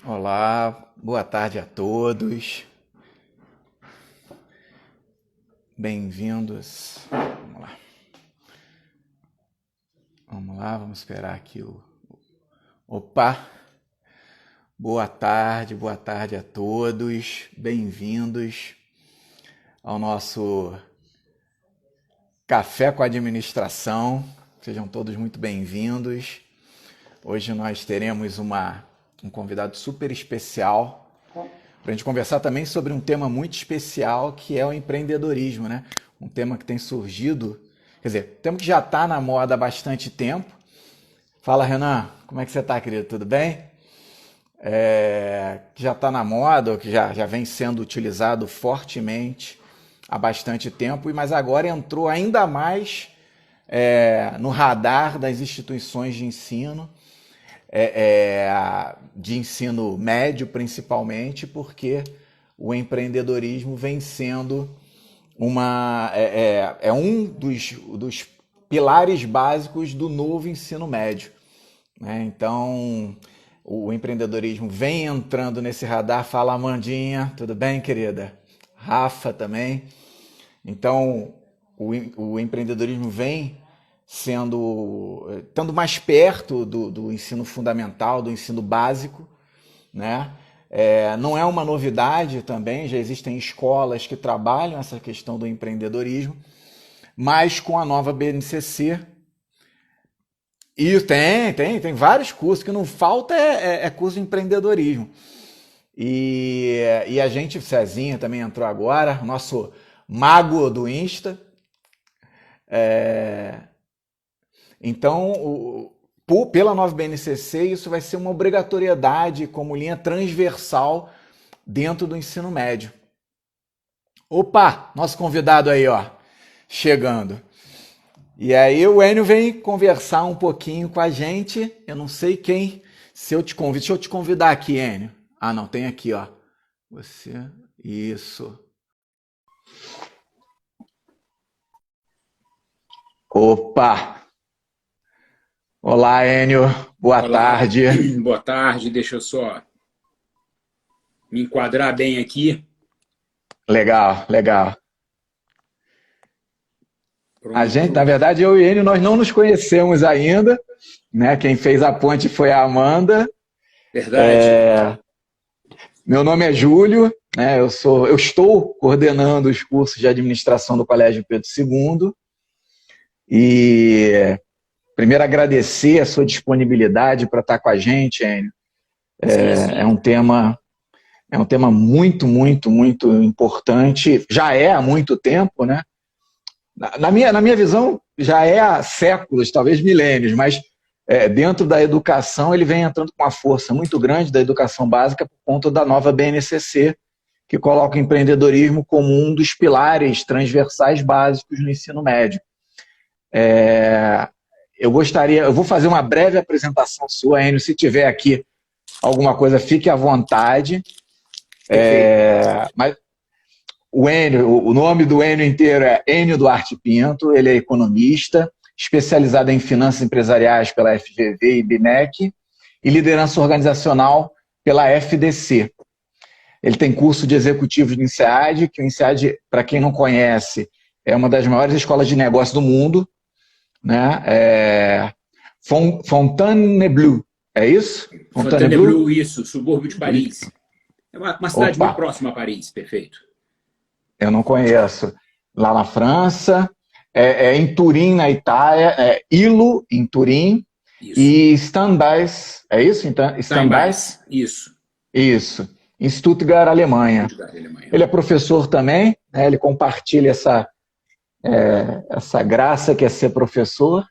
Olá, boa tarde a todos. Bem-vindos. Vamos lá. Vamos lá, vamos esperar aqui o. Opa! Boa tarde a todos. Bem-vindos ao nosso Café com a Administração. Sejam todos muito bem-vindos. Hoje nós teremos um convidado super especial para a gente conversar também sobre um tema muito especial que é o empreendedorismo, né? Um tema que tem surgido, quer dizer, um tema que já está na moda há bastante tempo. Fala, Renan, como é que você está, querido? Tudo bem? Que já está na moda, ou que já vem sendo utilizado fortemente há bastante tempo, mas agora entrou ainda mais no radar das instituições de ensino, de ensino médio principalmente, porque o empreendedorismo vem sendo um dos pilares básicos do novo ensino médio, né? Então, o empreendedorismo vem entrando nesse radar. Fala, Amandinha, tudo bem, querida? Rafa também. Então, o empreendedorismo vem estando mais perto do ensino fundamental, do ensino básico, né? Não é uma novidade também, já existem escolas que trabalham essa questão do empreendedorismo, mas com a nova BNCC, e tem vários cursos, que não falta curso de empreendedorismo. E a gente, o Cezinha também entrou agora, nosso mago do Insta. Então, pela nova BNCC, isso vai ser uma obrigatoriedade como linha transversal dentro do ensino médio. Opa, nosso convidado aí, ó, chegando. E aí o Enio vem conversar um pouquinho com a gente. Eu não sei quem, se eu te convido. Deixa eu te convidar aqui, Enio. Ah, não, tem aqui, ó. Você, isso. Opa! Olá, Enio. Boa Olá, tarde. boa tarde. Deixa eu só me enquadrar bem aqui. Legal, legal. A gente, na Pronto. verdade, eu e ele, nós não nos conhecemos ainda, né? Quem fez a ponte foi a Amanda. Verdade. Meu nome é Júlio, né? Eu estou coordenando os cursos de administração do Colégio Pedro II. E primeiro agradecer a sua disponibilidade para estar com a gente, Enio. Sim, É sim. um tema, é um tema muito, muito, muito importante. Já é há muito tempo, né? Na minha visão, já é há séculos, talvez milênios, mas dentro da educação ele vem entrando com uma força muito grande da educação básica por conta da nova BNCC, que coloca o empreendedorismo como um dos pilares transversais básicos no ensino médio. Eu vou fazer uma breve apresentação sua, Enio, se tiver aqui alguma coisa, fique à vontade. Perfeito. Mas o nome do Enio inteiro é Enio Duarte Pinto, ele é economista, especializado em finanças empresariais pela FGV e BNEC e liderança organizacional pela FDC. Ele tem curso de executivo de INSEAD, que o INSEAD, para quem não conhece, é uma das maiores escolas de negócio do mundo, né? Fontainebleau, é isso? Fontainebleau? Fontainebleau, isso, subúrbio de Paris. É uma cidade Opa, muito próxima a Paris, perfeito. eu não conheço. Lá na França, em Turim, na Itália, Ilo, em Turim, Isso. e Standbys, é isso? Standbys? Steinbeis, isso. Isso, em Stuttgart, Alemanha. Stuttgart, Alemanha. Ele é professor também, né? Ele compartilha essa graça que é ser professor.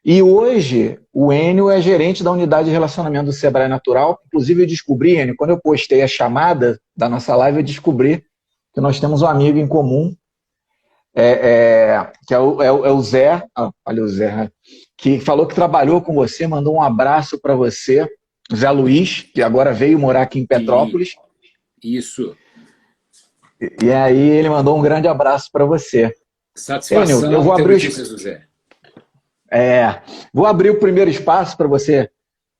E hoje, o Enio é gerente da unidade de relacionamento do Sebrae Natural. Inclusive, eu descobri, Enio, quando eu postei a chamada da nossa live, eu descobri que nós temos um amigo em comum, que é o Zé, olha o Zé, que falou que trabalhou com você, mandou um abraço para você, o Zé Luiz, que agora veio morar aqui em Sim, Petrópolis, isso. e aí ele mandou um grande abraço para você. Enio, eu Satisfação vou ter abrir, notícias do Zé. vou abrir o primeiro espaço para você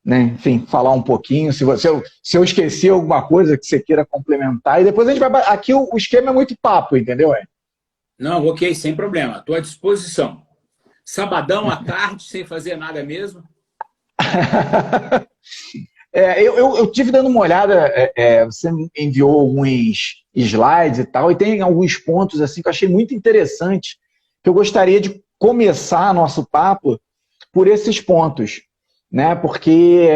né, enfim, falar um pouquinho, se eu esqueci alguma coisa que você queira complementar, e depois a gente vai. Aqui o esquema é muito papo, entendeu? Não, ok, sem problema. Estou à disposição. Sabadão à tarde, sem fazer nada mesmo. Eu tive dando uma olhada, você me enviou alguns slides e tal, e tem alguns pontos assim que eu achei muito interessante, que eu gostaria de começar nosso papo por esses pontos, né? Porque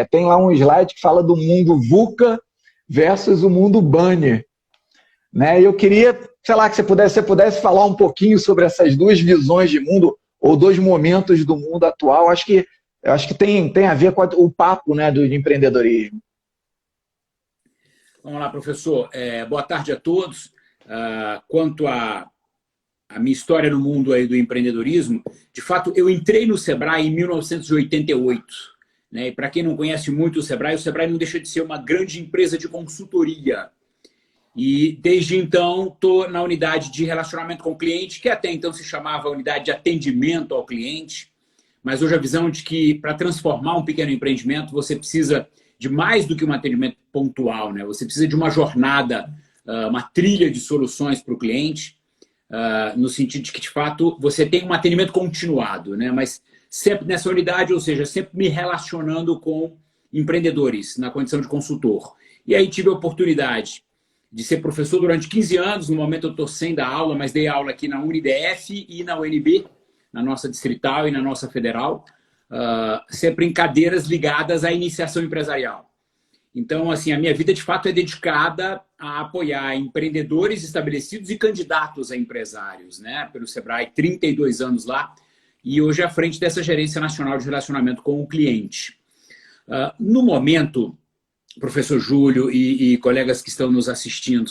tem lá um slide que fala do mundo VUCA versus o mundo Banner, né? E eu queria, sei lá, que você pudesse falar um pouquinho sobre essas duas visões de mundo ou dois momentos do mundo atual. Eu acho que tem a ver com o papo, né, do empreendedorismo. Vamos lá, professor. Boa tarde a todos. Quanto à minha história no mundo aí do empreendedorismo, de fato, eu entrei no Sebrae em 1988. Né? E para quem não conhece muito o Sebrae não deixa de ser uma grande empresa de consultoria. E desde então estou na unidade de relacionamento com o cliente, que até então se chamava unidade de atendimento ao cliente. Mas hoje a visão de que para transformar um pequeno empreendimento você precisa de mais do que um atendimento pontual, né? Você precisa de uma jornada, uma trilha de soluções para o cliente, no sentido de que, de fato, você tem um atendimento continuado, né? Mas sempre nessa unidade, ou seja, sempre me relacionando com empreendedores na condição de consultor. E aí tive a oportunidade de ser professor durante 15 anos. No momento eu estou sem dar aula, mas dei aula aqui na UniDF e na UNB, na nossa distrital e na nossa federal, sempre em cadeiras ligadas à iniciação empresarial. Então, assim, a minha vida, de fato, é dedicada a apoiar empreendedores estabelecidos e candidatos a empresários, né? Pelo Sebrae, 32 anos lá, e hoje à frente dessa Gerência Nacional de Relacionamento com o Cliente. No momento, professor Júlio e colegas que estão nos assistindo,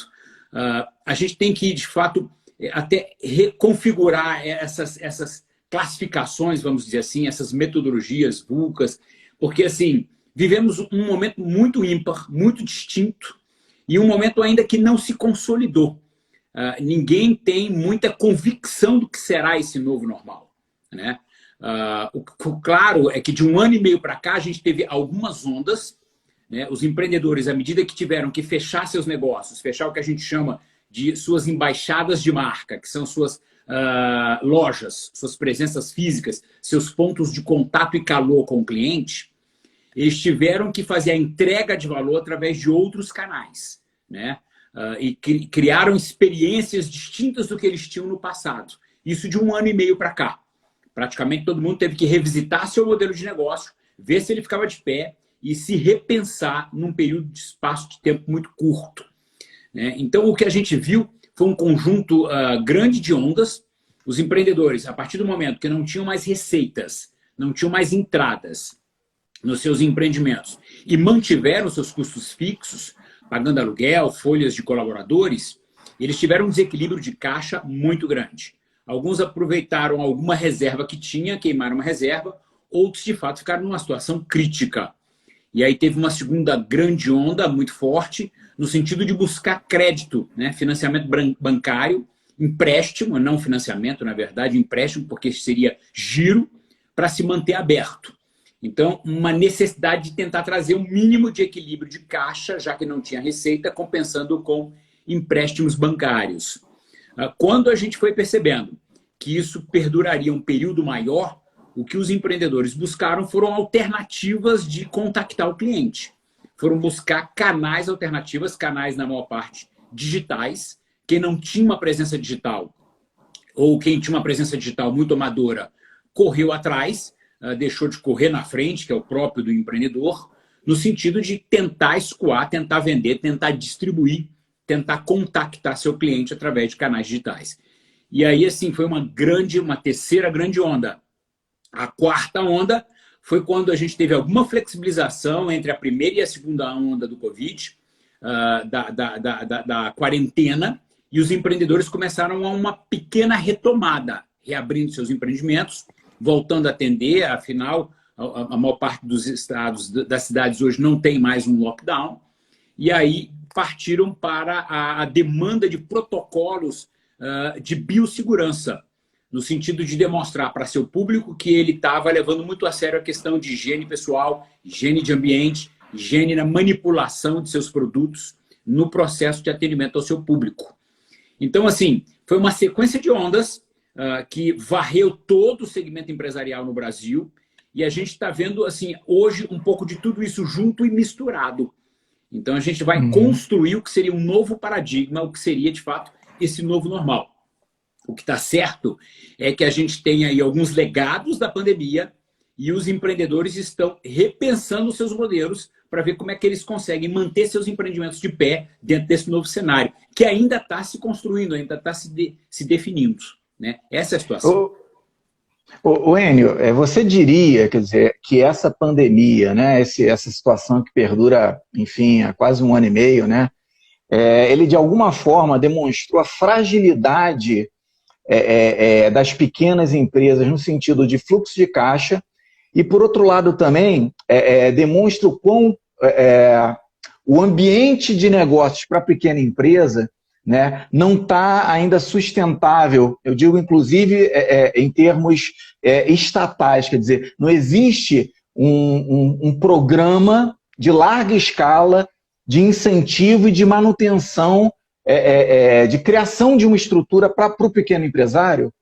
a gente tem que, de fato, até reconfigurar essas classificações, vamos dizer assim, essas metodologias VUCAs, porque, assim, vivemos um momento muito ímpar, muito distinto, e um momento ainda que não se consolidou. Ninguém tem muita convicção do que será esse novo normal, né? Claro é que de 1 ano e meio para cá a gente teve algumas ondas, né? Os empreendedores, à medida que tiveram que fechar seus negócios, fechar o que a gente chama de suas embaixadas de marca, que são suas lojas, suas presenças físicas, seus pontos de contato e calor com o cliente, eles tiveram que fazer a entrega de valor através de outros canais, né? E criaram experiências distintas do que eles tinham no passado. Isso de 1 ano e meio para cá. Praticamente todo mundo teve que revisitar seu modelo de negócio, ver se ele ficava de pé e se repensar num período de espaço de tempo muito curto, né? Então, o que a gente viu foi um conjunto grande de ondas. Os empreendedores, a partir do momento que não tinham mais receitas, não tinham mais entradas nos seus empreendimentos e mantiveram seus custos fixos, pagando aluguel, folhas de colaboradores, eles tiveram um desequilíbrio de caixa muito grande. Alguns aproveitaram alguma reserva que tinha, queimaram uma reserva, outros, de fato, ficaram numa situação crítica. E aí teve uma segunda grande onda muito forte, no sentido de buscar crédito, né? Financiamento bancário, empréstimo, não financiamento, na verdade, empréstimo, porque seria giro, para se manter aberto. Então, uma necessidade de tentar trazer um mínimo de equilíbrio de caixa, já que não tinha receita, compensando com empréstimos bancários. Quando a gente foi percebendo que isso perduraria um período maior, o que os empreendedores buscaram foram alternativas de contactar o cliente. Foram buscar canais alternativas, canais, na maior parte, digitais. Quem não tinha uma presença digital, ou quem tinha uma presença digital muito amadora, correu atrás, deixou de correr na frente, que é o próprio do empreendedor, no sentido de tentar escoar, tentar vender, tentar distribuir, tentar contactar seu cliente através de canais digitais. E aí, assim, foi uma terceira grande onda. A quarta onda foi quando a gente teve alguma flexibilização entre a primeira e a segunda onda do Covid, da quarentena, e os empreendedores começaram a uma pequena retomada, reabrindo seus empreendimentos, voltando a atender. Afinal, a maior parte dos estados, das cidades hoje não tem mais um lockdown, e aí partiram para a demanda de protocolos de biossegurança. no sentido de demonstrar para seu público que ele estava levando muito a sério a questão de higiene pessoal, higiene de ambiente, higiene na manipulação de seus produtos no processo de atendimento ao seu público. Então, assim, foi uma sequência de ondas que varreu todo o segmento empresarial no Brasil, e a gente está vendo, assim, hoje um pouco de tudo isso junto e misturado. Então, a gente vai construir o que seria um novo paradigma, o que seria, de fato, esse novo normal. O que está certo é que a gente tem aí alguns legados da pandemia e os empreendedores estão repensando seus modelos para ver como é que eles conseguem manter seus empreendimentos de pé dentro desse novo cenário, que ainda está se construindo, ainda está se definindo, né? Essa é a situação. Enio, você diria, quer dizer, que essa pandemia, né, essa situação que perdura, enfim, há quase 1 ano e meio, né, ele de alguma forma demonstrou a fragilidade das pequenas empresas no sentido de fluxo de caixa e, por outro lado, também demonstra o quão o ambiente de negócios para a pequena empresa, né, não está ainda sustentável, eu digo inclusive em termos estatais, quer dizer, não existe um programa de larga escala de incentivo e de manutenção, de criação de uma estrutura para o pequeno empresário?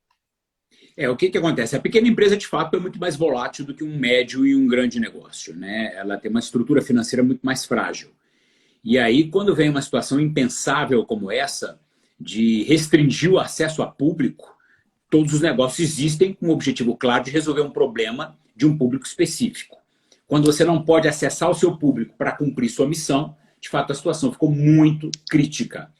O que acontece? A pequena empresa, de fato, é muito mais volátil do que um médio e um grande negócio, né? Ela tem uma estrutura financeira muito mais frágil. E aí, quando vem uma situação impensável como essa, de restringir o acesso a público, todos os negócios existem com o objetivo claro de resolver um problema de um público específico. Quando você não pode acessar o seu público para cumprir sua missão, de fato a situação ficou muito crítica.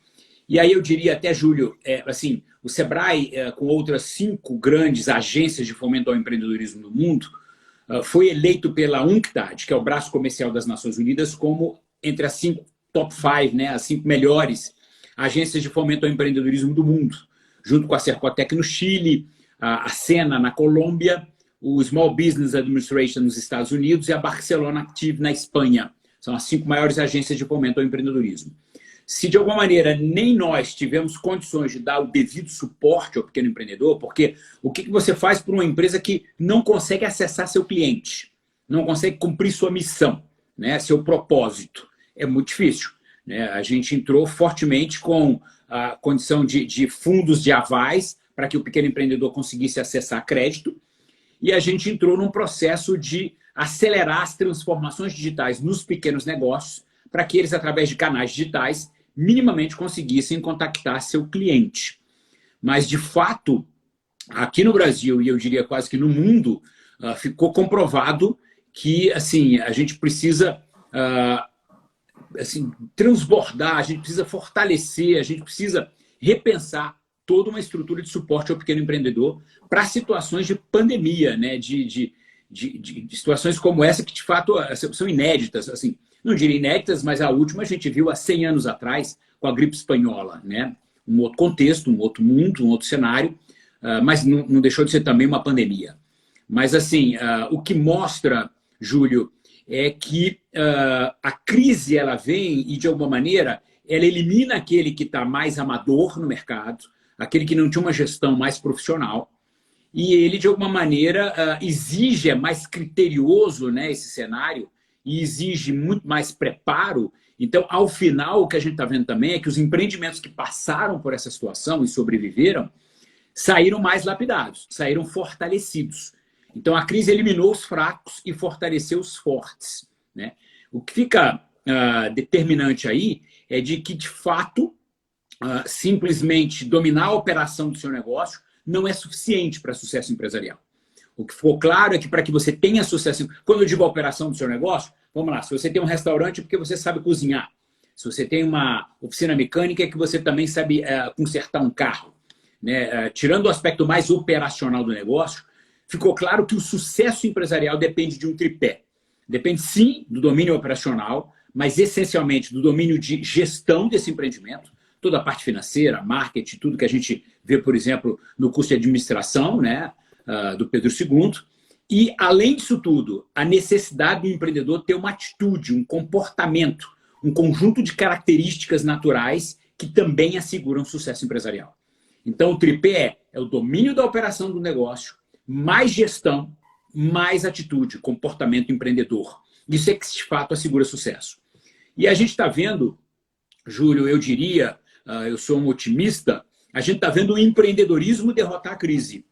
E aí eu diria até, Júlio, assim, o Sebrae, com outras 5 grandes agências de fomento ao empreendedorismo no mundo, foi eleito pela UNCTAD, que é o braço comercial das Nações Unidas, como entre as 5 top 5, né, as 5 melhores agências de fomento ao empreendedorismo do mundo, junto com a Cercotec no Chile, a Sena na Colômbia, o Small Business Administration nos Estados Unidos e a Barcelona Active na Espanha. São as 5 maiores agências de fomento ao empreendedorismo. Se de alguma maneira nem nós tivemos condições de dar o devido suporte ao pequeno empreendedor, porque o que você faz para uma empresa que não consegue acessar seu cliente, não consegue cumprir sua missão, né, seu propósito? É muito difícil, né? A gente entrou fortemente com a condição de fundos de avais para que o pequeno empreendedor conseguisse acessar crédito, e a gente entrou num processo de acelerar as transformações digitais nos pequenos negócios para que eles, através de canais digitais, minimamente conseguissem contactar seu cliente. Mas, de fato, aqui no Brasil, e eu diria quase que no mundo, ficou comprovado que, assim, a gente precisa transbordar, a gente precisa fortalecer, a gente precisa repensar toda uma estrutura de suporte ao pequeno empreendedor para situações de pandemia, né? de situações como essa que, de fato, são inéditas. Assim, não diria inéditas, mas a última a gente viu há 100 anos atrás com a gripe espanhola, né? Um outro contexto, um outro mundo, um outro cenário, mas não deixou de ser também uma pandemia. Mas, assim, o que mostra, Júlio, é que a crise ela vem e, de alguma maneira, ela elimina aquele que está mais amador no mercado, aquele que não tinha uma gestão mais profissional, e ele, de alguma maneira, exige, é mais criterioso, né, esse cenário, e exige muito mais preparo. Então, ao final, o que a gente está vendo também é que os empreendimentos que passaram por essa situação e sobreviveram saíram mais lapidados, saíram fortalecidos. Então, a crise eliminou os fracos e fortaleceu os fortes, né? O que fica determinante aí é de que, de fato, simplesmente dominar a operação do seu negócio não é suficiente para sucesso empresarial. O que ficou claro é que para que você tenha sucesso... Quando eu digo a operação do seu negócio, vamos lá, se você tem um restaurante é porque você sabe cozinhar. Se você tem uma oficina mecânica é que você também sabe consertar um carro, né? Tirando o aspecto mais operacional do negócio, ficou claro que o sucesso empresarial depende de um tripé. Depende, sim, do domínio operacional, mas essencialmente do domínio de gestão desse empreendimento, toda a parte financeira, marketing, tudo que a gente vê, por exemplo, no curso de administração, né, do Pedro II. E, além disso tudo, a necessidade do empreendedor ter uma atitude, um comportamento, um conjunto de características naturais que também asseguram sucesso empresarial. Então, o tripé é é o domínio da operação do negócio, mais gestão, mais atitude, comportamento empreendedor. Isso é que, de fato, assegura sucesso. E a gente está vendo, Júlio, eu diria, eu sou um otimista, a gente está vendo o empreendedorismo derrotar a crise.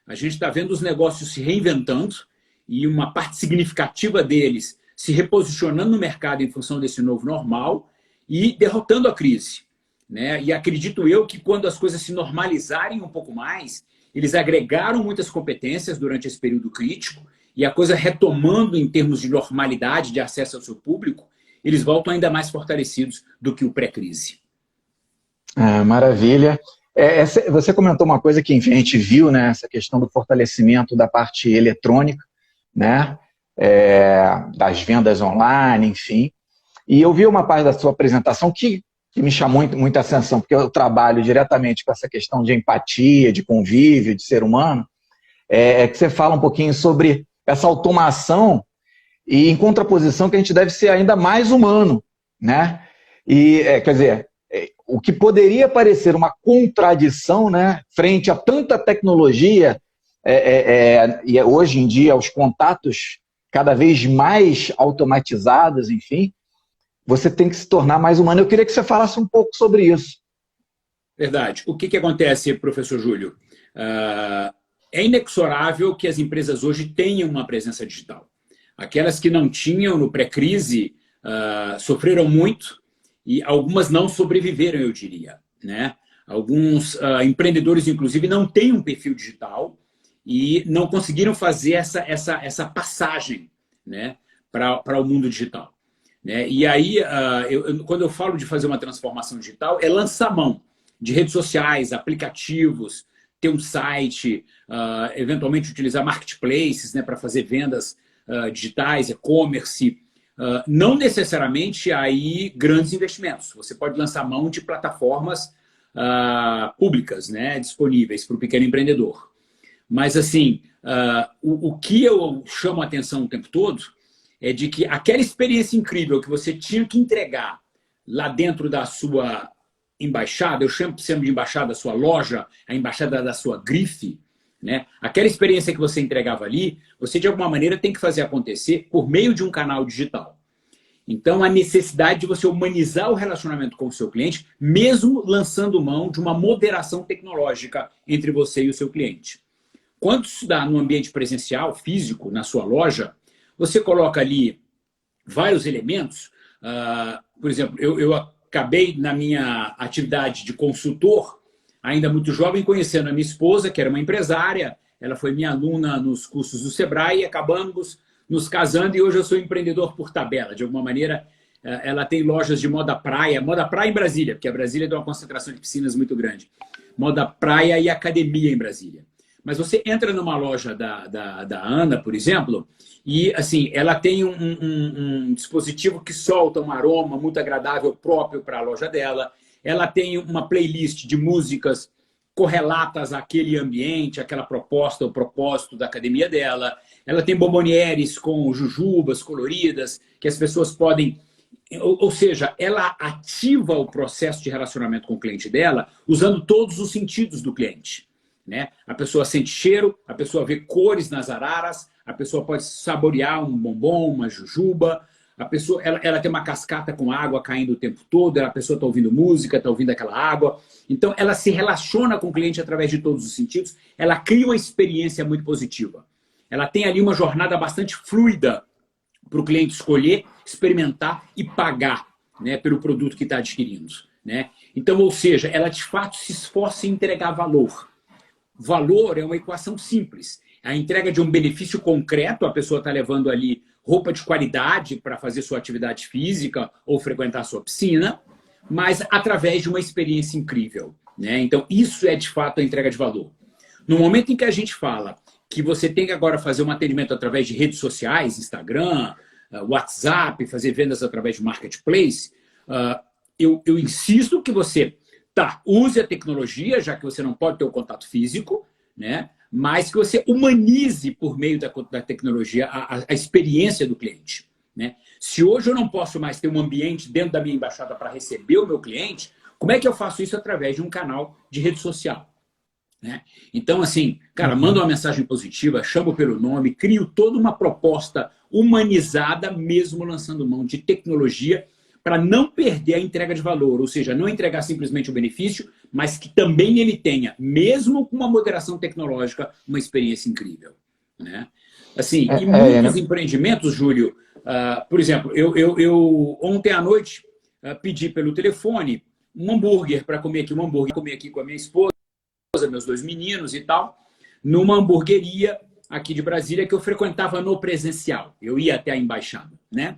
A gente está vendo os negócios se reinventando e uma parte significativa deles se reposicionando no mercado em função desse novo normal e derrotando a crise, né? E acredito eu que quando as coisas se normalizarem um pouco mais, eles agregaram muitas competências durante esse período crítico e a coisa retomando em termos de normalidade, de acesso ao seu público, eles voltam ainda mais fortalecidos do que o pré-crise. Maravilha. Você comentou uma coisa que, enfim, a gente viu, né, essa questão do fortalecimento da parte eletrônica, né, das vendas online, enfim. E eu vi uma parte da sua apresentação que me chamou muita atenção, porque eu trabalho diretamente com essa questão de empatia, de convívio, de ser humano, que você fala um pouquinho sobre essa automação e em contraposição que a gente deve ser ainda mais humano, né? E, quer dizer, o que poderia parecer uma contradição, né, frente a tanta tecnologia, e hoje em dia os contatos cada vez mais automatizados, enfim, você tem que se tornar mais humano. Eu queria que você falasse um pouco sobre isso. Verdade. O que acontece, professor Júlio? É inexorável que as empresas hoje tenham uma presença digital. Aquelas que não tinham no pré-crise sofreram muito e algumas não sobreviveram, eu diria, né? Alguns empreendedores, inclusive, não têm um perfil digital e não conseguiram fazer essa passagem, né, para o mundo digital, né? E aí, quando eu falo de fazer uma transformação digital, é lançar mão de redes sociais, aplicativos, ter um site, eventualmente utilizar marketplaces, né, para fazer vendas digitais, e-commerce. Não necessariamente aí grandes investimentos. Você pode lançar mão de plataformas públicas, né, disponíveis para o pequeno empreendedor. Mas, assim, o que eu chamo a atenção o tempo todo é de que aquela experiência incrível que você tinha que entregar lá dentro da sua embaixada, eu chamo de embaixada da sua loja, a embaixada da sua grife, né? Aquela experiência que você entregava ali, você de alguma maneira tem que fazer acontecer por meio de um canal digital. Então, a necessidade de você humanizar o relacionamento com o seu cliente, mesmo lançando mão de uma moderação tecnológica entre você e o seu cliente. Quando isso dá no ambiente presencial, físico, na sua loja, você coloca ali vários elementos. Por exemplo, eu acabei na minha atividade de consultor, ainda muito jovem, conhecendo a minha esposa, que era uma empresária. Ela foi minha aluna nos cursos do Sebrae e acabamos nos casando e hoje eu sou empreendedor por tabela. De alguma maneira, ela tem lojas de moda praia em Brasília, porque a Brasília tem uma concentração de piscinas muito grande. Moda praia e academia em Brasília. Mas você entra numa loja da Ana, por exemplo, e assim, ela tem um dispositivo que solta um aroma muito agradável próprio para a loja dela. Ela tem uma playlist de músicas correlatas àquele ambiente, àquela proposta, o propósito da academia dela. Ela tem bombonieres com jujubas coloridas, que as pessoas podem... Ou seja, ela ativa o processo de relacionamento com o cliente dela usando todos os sentidos do cliente, né? A pessoa sente cheiro, a pessoa vê cores nas araras, a pessoa pode saborear um bombom, uma jujuba, a pessoa, ela tem uma cascata com água caindo o tempo todo, a pessoa está ouvindo música, está ouvindo aquela água. Então, ela se relaciona com o cliente através de todos os sentidos, ela cria uma experiência muito positiva. Ela tem ali uma jornada bastante fluida para o cliente escolher, experimentar e pagar, né, pelo produto que está adquirindo, né? Então, ou seja, ela de fato se esforça em entregar valor. Valor é uma equação simples. A entrega de um benefício concreto, a pessoa está levando ali roupa de qualidade para fazer sua atividade física ou frequentar a sua piscina, mas através de uma experiência incrível, né? Então, isso é de fato a entrega de valor. No momento em que a gente fala que você tem que agora fazer um atendimento através de redes sociais, Instagram, WhatsApp, fazer vendas através de marketplace, eu insisto que você use a tecnologia, já que você não pode ter o contato físico, né? Mas que você humanize por meio da tecnologia a experiência do cliente, né? Se hoje eu não posso mais ter um ambiente dentro da minha embaixada para receber o meu cliente, como é que eu faço isso através de um canal de rede social? né? Então, assim, cara, manda uma mensagem positiva, chamo pelo nome, crio toda uma proposta humanizada, mesmo lançando mão de tecnologia, para não perder a entrega de valor, ou seja, não entregar simplesmente o benefício, mas que também ele tenha, mesmo com uma moderação tecnológica, uma experiência incrível, né? Assim, e muitos empreendimentos, Júlio, por exemplo, eu ontem à noite pedi pelo telefone um hambúrguer para comer aqui com a minha esposa, meus 2 meninos e tal, numa hamburgueria aqui de Brasília que eu frequentava no presencial. Eu ia até a embaixada, né?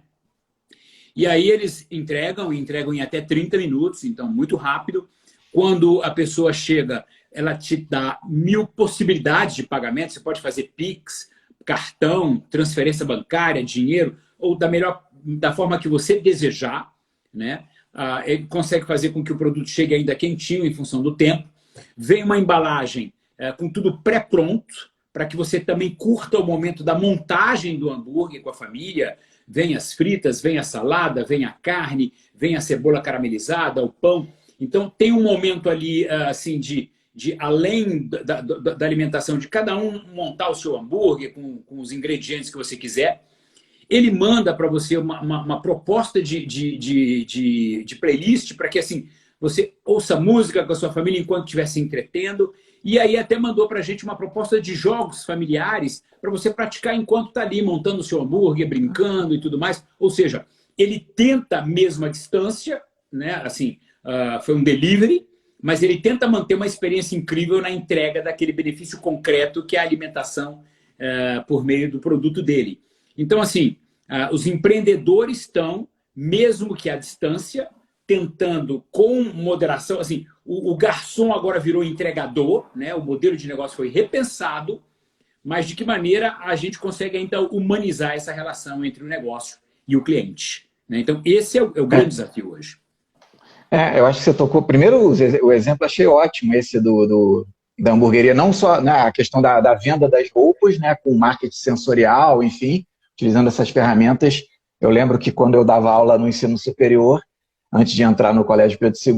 E aí eles entregam em até 30 minutos, então muito rápido. Quando a pessoa chega, ela te dá 1000 possibilidades de pagamento. Você pode fazer Pix, cartão, transferência bancária, dinheiro, ou da forma que você desejar, né? Ele consegue fazer com que o produto chegue ainda quentinho em função do tempo. Vem uma embalagem com tudo pré-pronto, para que você também curta o momento da montagem do hambúrguer com a família. Vem as fritas, vem a salada, vem a carne, vem a cebola caramelizada, o pão. Então, tem um momento ali, assim, de além da alimentação, de cada um montar o seu hambúrguer com os ingredientes que você quiser. Ele manda para você uma proposta de playlist para que, assim, você ouça música com a sua família enquanto estiver se entretendo. E aí até mandou para a gente uma proposta de jogos familiares para você praticar enquanto está ali montando o seu hambúrguer, brincando e tudo mais. Ou seja, ele tenta mesmo a distância, né? Assim, foi um delivery, mas ele tenta manter uma experiência incrível na entrega daquele benefício concreto que é a alimentação por meio do produto dele. Então, assim, os empreendedores estão, mesmo que à distância, tentando com moderação, assim, o garçom agora virou entregador, né? O modelo de negócio foi repensado, mas de que maneira a gente consegue ainda humanizar essa relação entre o negócio e o cliente, né? Então, esse é o grande desafio hoje. Eu acho que você tocou, primeiro o exemplo, achei ótimo, esse da hamburgueria, não só, né, a questão da venda das roupas, né, com marketing sensorial, enfim, utilizando essas ferramentas. Eu lembro que quando eu dava aula no ensino superior, antes de entrar no Colégio Pedro II,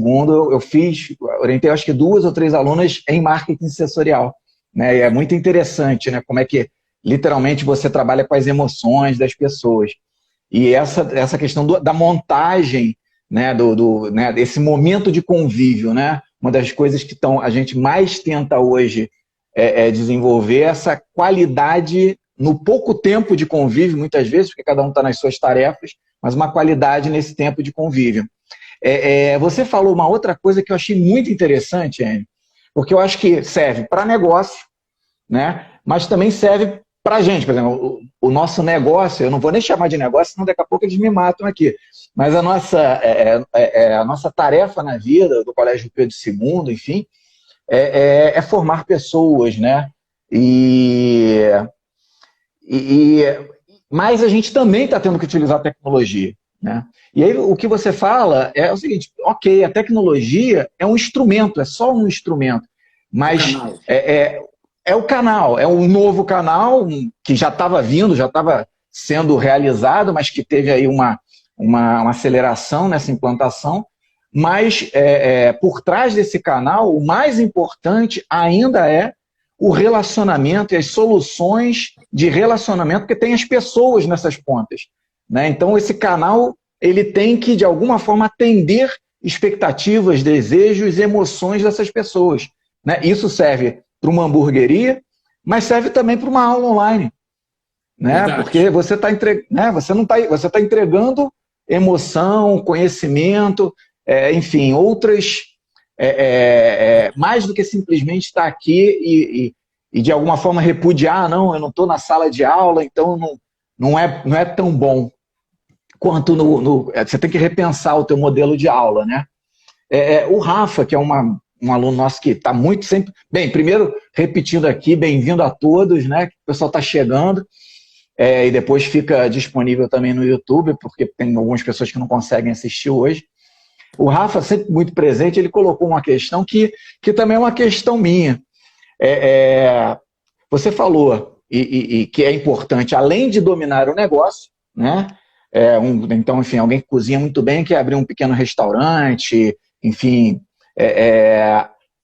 orientei acho que 2 ou 3 alunas em marketing sensorial, né? E é muito interessante, né? Como é que literalmente você trabalha com as emoções das pessoas. E essa questão da montagem, né? Né? Desse momento de convívio, né? Uma das coisas que a gente mais tenta hoje desenvolver essa qualidade no pouco tempo de convívio, muitas vezes, porque cada um está nas suas tarefas, mas uma qualidade nesse tempo de convívio. Você falou uma outra coisa que eu achei muito interessante, Enio, porque eu acho que serve para negócio, né? Mas também serve para a gente. Por exemplo, o nosso negócio, eu não vou nem chamar de negócio, senão daqui a pouco eles me matam aqui, mas a nossa tarefa na vida do Colégio Pedro II, enfim, é formar pessoas, né? Mas a gente também está tendo que utilizar a tecnologia, né? E aí o que você fala é o seguinte: ok, a tecnologia é um instrumento, é só um instrumento, mas é o canal, é um novo canal que já estava vindo, já estava sendo realizado, mas que teve aí uma aceleração nessa implantação. Mas por trás desse canal, o mais importante ainda é o relacionamento e as soluções de relacionamento, porque tem as pessoas nessas pontas, né? Então, esse canal ele tem que, de alguma forma, atender expectativas, desejos e emoções dessas pessoas, né? Isso serve para uma hamburgueria, mas serve também para uma aula online, né? Verdade. Porque você está entregando emoção, conhecimento, enfim, outras... mais do que simplesmente estar aqui e de alguma forma repudiar, não, eu não estou na sala de aula, então não é tão bom quanto você tem que repensar o teu modelo de aula, né? O Rafa, que é um aluno nosso que está muito sempre... Bem, primeiro, repetindo aqui, bem-vindo a todos, né? O pessoal está chegando, e depois fica disponível também no YouTube, porque tem algumas pessoas que não conseguem assistir hoje. O Rafa, sempre muito presente, ele colocou uma questão que também é uma questão minha. Você falou, e que é importante, além de dominar o negócio, né? Então, enfim, alguém que cozinha muito bem, quer abrir um pequeno restaurante, enfim,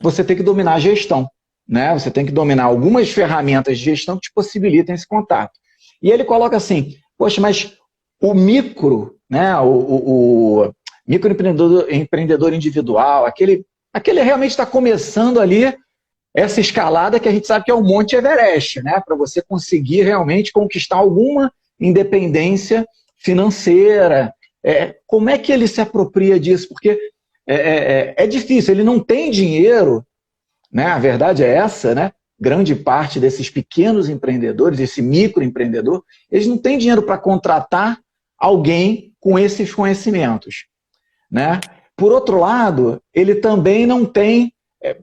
você tem que dominar a gestão, né? Você tem que dominar algumas ferramentas de gestão que te possibilitem esse contato. E ele coloca assim, poxa, mas o micro, né? O microempreendedor individual, aquele realmente está começando ali essa escalada que a gente sabe que é o Monte Everest, né? Para você conseguir realmente conquistar alguma independência financeira. Como é que ele se apropria disso? Porque é difícil, ele não tem dinheiro, né? A verdade é essa, né? Grande parte desses pequenos empreendedores, esse microempreendedor, eles não têm dinheiro para contratar alguém com esses conhecimentos, né? Por outro lado, ele também não tem,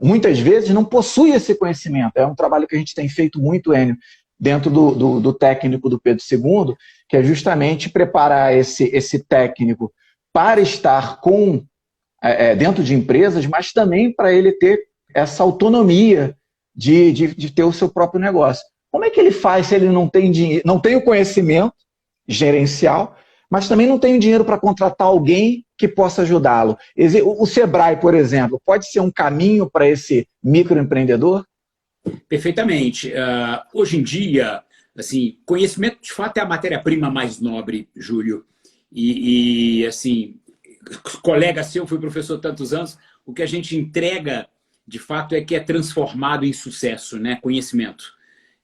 muitas vezes, não possui esse conhecimento. É um trabalho que a gente tem feito muito, Enio, dentro do técnico do Pedro II, que é justamente preparar esse técnico para estar dentro de empresas, mas também para ele ter essa autonomia de ter o seu próprio negócio. Como é que ele faz se ele não tem dinheiro, não tem o conhecimento gerencial, mas também não tem o dinheiro para contratar alguém que possa ajudá-lo? O Sebrae, por exemplo, pode ser um caminho para esse microempreendedor? Perfeitamente. Hoje em dia, assim, conhecimento de fato é a matéria-prima mais nobre, Júlio. E assim, colega seu, foi professor tantos anos, o que a gente entrega, de fato, é que é transformado em sucesso, né? Conhecimento.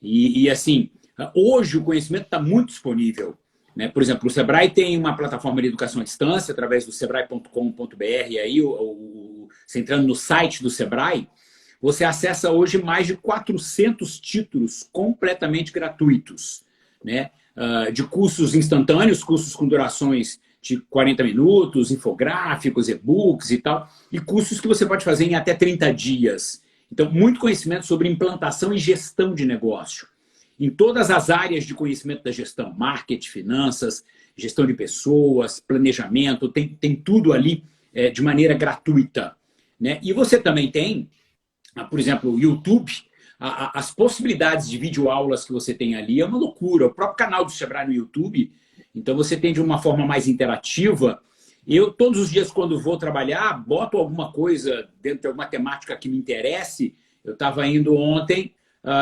E assim, hoje o conhecimento está muito disponível, né? Por exemplo, o Sebrae tem uma plataforma de educação à distância, através do sebrae.com.br, aí, você entrando no site do Sebrae, você acessa hoje mais de 400 títulos completamente gratuitos, né? De cursos instantâneos, cursos com durações de 40 minutos, infográficos, e-books e tal, e cursos que você pode fazer em até 30 dias. Então, muito conhecimento sobre implantação e gestão de negócio. Em todas as áreas de conhecimento da gestão, marketing, finanças, gestão de pessoas, planejamento, tem tudo ali de maneira gratuita, né? E você também tem, por exemplo, o YouTube, as possibilidades de videoaulas que você tem ali é uma loucura. O próprio canal do Sebrae no YouTube, então você tem de uma forma mais interativa. Eu, todos os dias, quando vou trabalhar, boto alguma coisa dentro de alguma temática que me interesse. Eu estava indo ontem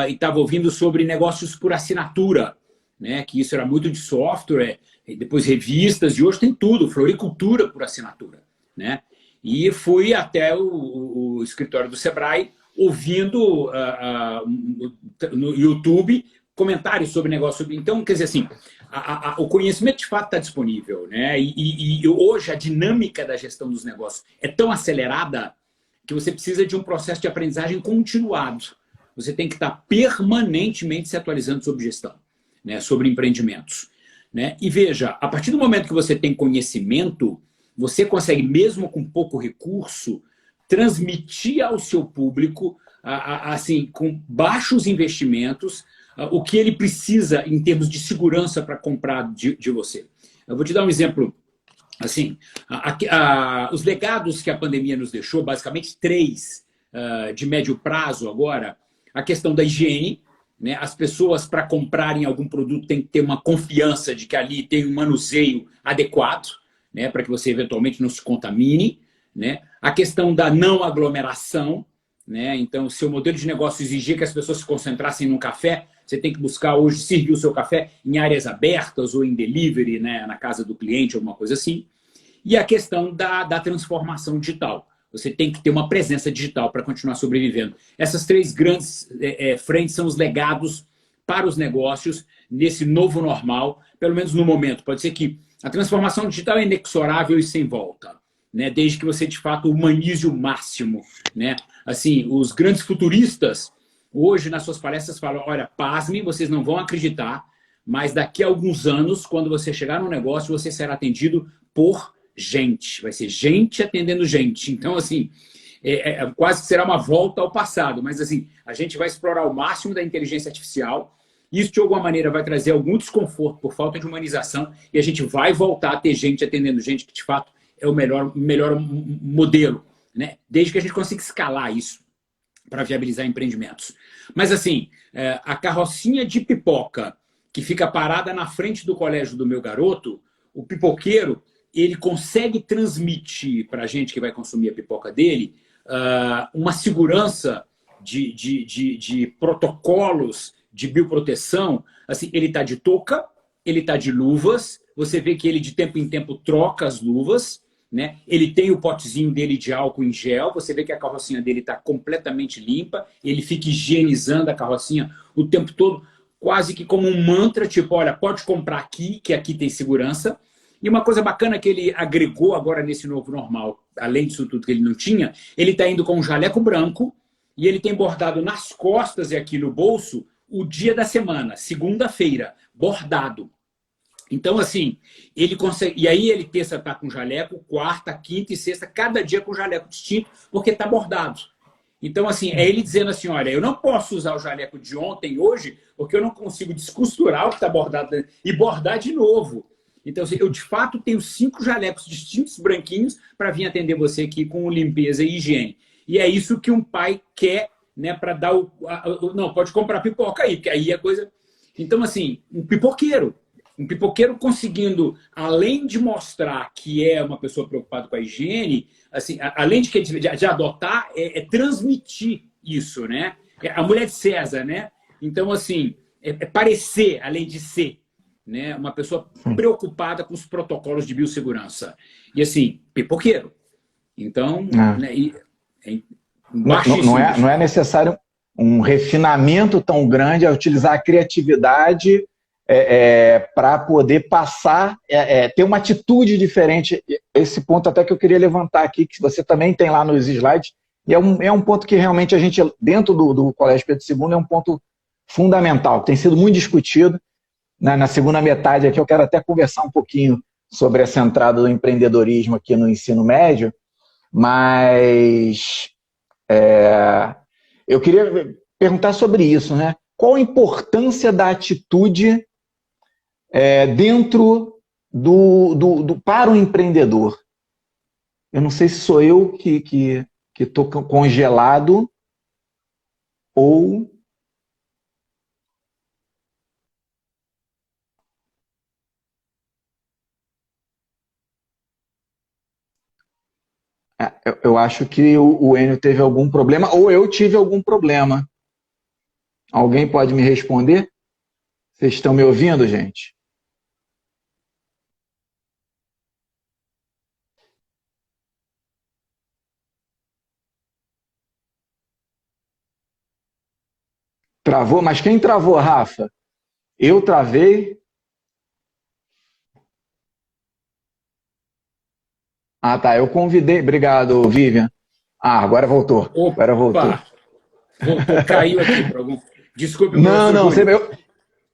e estava ouvindo sobre negócios por assinatura, né? Que isso era muito de software, depois revistas, e hoje tem tudo, floricultura por assinatura, né? E fui até o escritório do Sebrae ouvindo no YouTube comentários sobre negócio. Então, quer dizer assim, o conhecimento de fato está disponível, né? E hoje a dinâmica da gestão dos negócios é tão acelerada que você precisa de um processo de aprendizagem continuado. Você tem que estar permanentemente se atualizando sobre gestão, né? Sobre empreendimentos, né? E veja, a partir do momento que você tem conhecimento, você consegue, mesmo com pouco recurso, transmitir ao seu público, assim, com baixos investimentos, o que ele precisa em termos de segurança para comprar de você. Eu vou te dar um exemplo. Assim, os legados que a pandemia nos deixou, basicamente 3 de médio prazo agora, a questão da higiene, né? As pessoas, para comprarem algum produto, têm que ter uma confiança de que ali tem um manuseio adequado, né? Para que você eventualmente não se contamine, né? A questão da não aglomeração, né? Então, se o modelo de negócio exigir que as pessoas se concentrassem num café, você tem que buscar hoje servir o seu café em áreas abertas ou em delivery, né? Na casa do cliente, alguma coisa assim. E a questão da transformação digital. Você tem que ter uma presença digital para continuar sobrevivendo. Essas 3 grandes frentes são os legados para os negócios nesse novo normal, pelo menos no momento. Pode ser que a transformação digital é inexorável e sem volta, né? Desde que você, de fato, humanize o máximo, né? Assim, os grandes futuristas, hoje, nas suas palestras, falam, olha, pasmem, vocês não vão acreditar, mas daqui a alguns anos, quando você chegar no negócio, você será atendido por gente. Vai ser gente atendendo gente. Então, assim, quase que será uma volta ao passado, mas, assim, a gente vai explorar o máximo da inteligência artificial. Isso, de alguma maneira, vai trazer algum desconforto por falta de humanização e a gente vai voltar a ter gente atendendo gente, que, de fato, é o melhor modelo, né? Desde que a gente consiga escalar isso para viabilizar empreendimentos. Mas, assim, a carrocinha de pipoca que fica parada na frente do colégio do meu garoto, o pipoqueiro, ele consegue transmitir para a gente que vai consumir a pipoca dele uma segurança de protocolos de bioproteção, assim, ele está de touca, ele está de luvas, você vê que ele de tempo em tempo troca as luvas, né? Ele tem o potezinho dele de álcool em gel, você vê que a carrocinha dele está completamente limpa, ele fica higienizando a carrocinha o tempo todo, quase que como um mantra, tipo, olha, pode comprar aqui, que aqui tem segurança. E uma coisa bacana que ele agregou agora nesse novo normal, além disso tudo que ele não tinha, ele está indo com um jaleco branco e ele tem bordado nas costas e aqui no bolso o dia da semana, segunda-feira, bordado. Então, assim, ele consegue. E aí ele terça tá com jaleco, quarta, quinta e sexta, cada dia com jaleco distinto, porque tá bordado. Então, assim, é ele dizendo assim, olha, eu não posso usar o jaleco de ontem, hoje, porque eu não consigo descosturar o que está bordado e bordar de novo. Então, assim, eu de fato tenho 5 jalecos distintos branquinhos para vir atender você aqui com limpeza e higiene. E é isso que um pai quer, né, para dar não, pode comprar pipoca aí, porque aí é coisa. Então, assim, um pipoqueiro conseguindo, além de mostrar que é uma pessoa preocupada com a higiene, assim, além de adotar, transmitir isso, né? A mulher de César, né? Então, assim, é parecer, além de ser, né? Uma pessoa preocupada com os protocolos de biossegurança. E, assim, pipoqueiro. Então, né, não é necessário um refinamento tão grande a utilizar a criatividade para poder passar, ter uma atitude diferente. Esse ponto até que eu queria levantar aqui, que você também tem lá nos slides, e é um ponto que realmente a gente, dentro do Colégio Pedro II, é um ponto fundamental, que tem sido muito discutido. Na segunda metade aqui eu quero até conversar um pouquinho sobre essa entrada do empreendedorismo aqui no ensino médio, mas eu queria perguntar sobre isso, né? Qual a importância da atitude dentro para o empreendedor? Eu não sei se sou eu que estou congelado ou... Eu acho que o Enio teve algum problema, ou eu tive algum problema. Alguém pode me responder? Vocês estão me ouvindo, gente? Travou? Mas quem travou, Rafa? Eu travei? Ah, tá. Eu convidei. Obrigado, Vivian. Ah, agora voltou. Agora voltou. Caiu aqui por algum... Desculpe,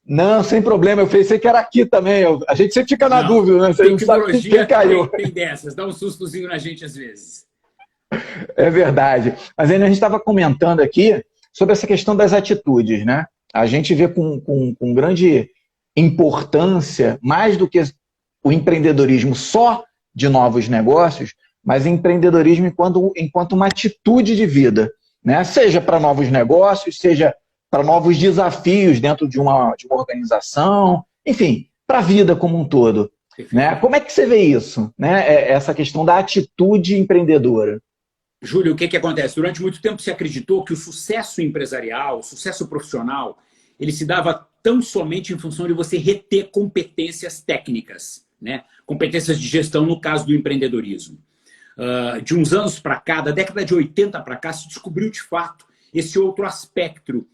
não, sem problema. Eu pensei que era aqui também. A gente sempre fica na dúvida, né? Você não sabe quem caiu. Tem dessas, dá um sustozinho na gente às vezes. É verdade. Mas ainda a gente estava comentando aqui sobre essa questão das atitudes, né? A gente vê com grande importância, mais do que o empreendedorismo só de novos negócios, mas empreendedorismo enquanto uma atitude de vida, né? Seja para novos negócios, seja para novos desafios dentro de uma organização, enfim, para a vida como um todo. Né? Como é que você vê isso, né? Essa questão da atitude empreendedora? Júlio, o que acontece? Durante muito tempo se acreditou que o sucesso empresarial, o sucesso profissional, ele se dava tão somente em função de você reter competências técnicas, né? Competências de gestão, no caso do empreendedorismo. De uns anos para cá, da década de 80 para cá, se descobriu de fato esse outro aspecto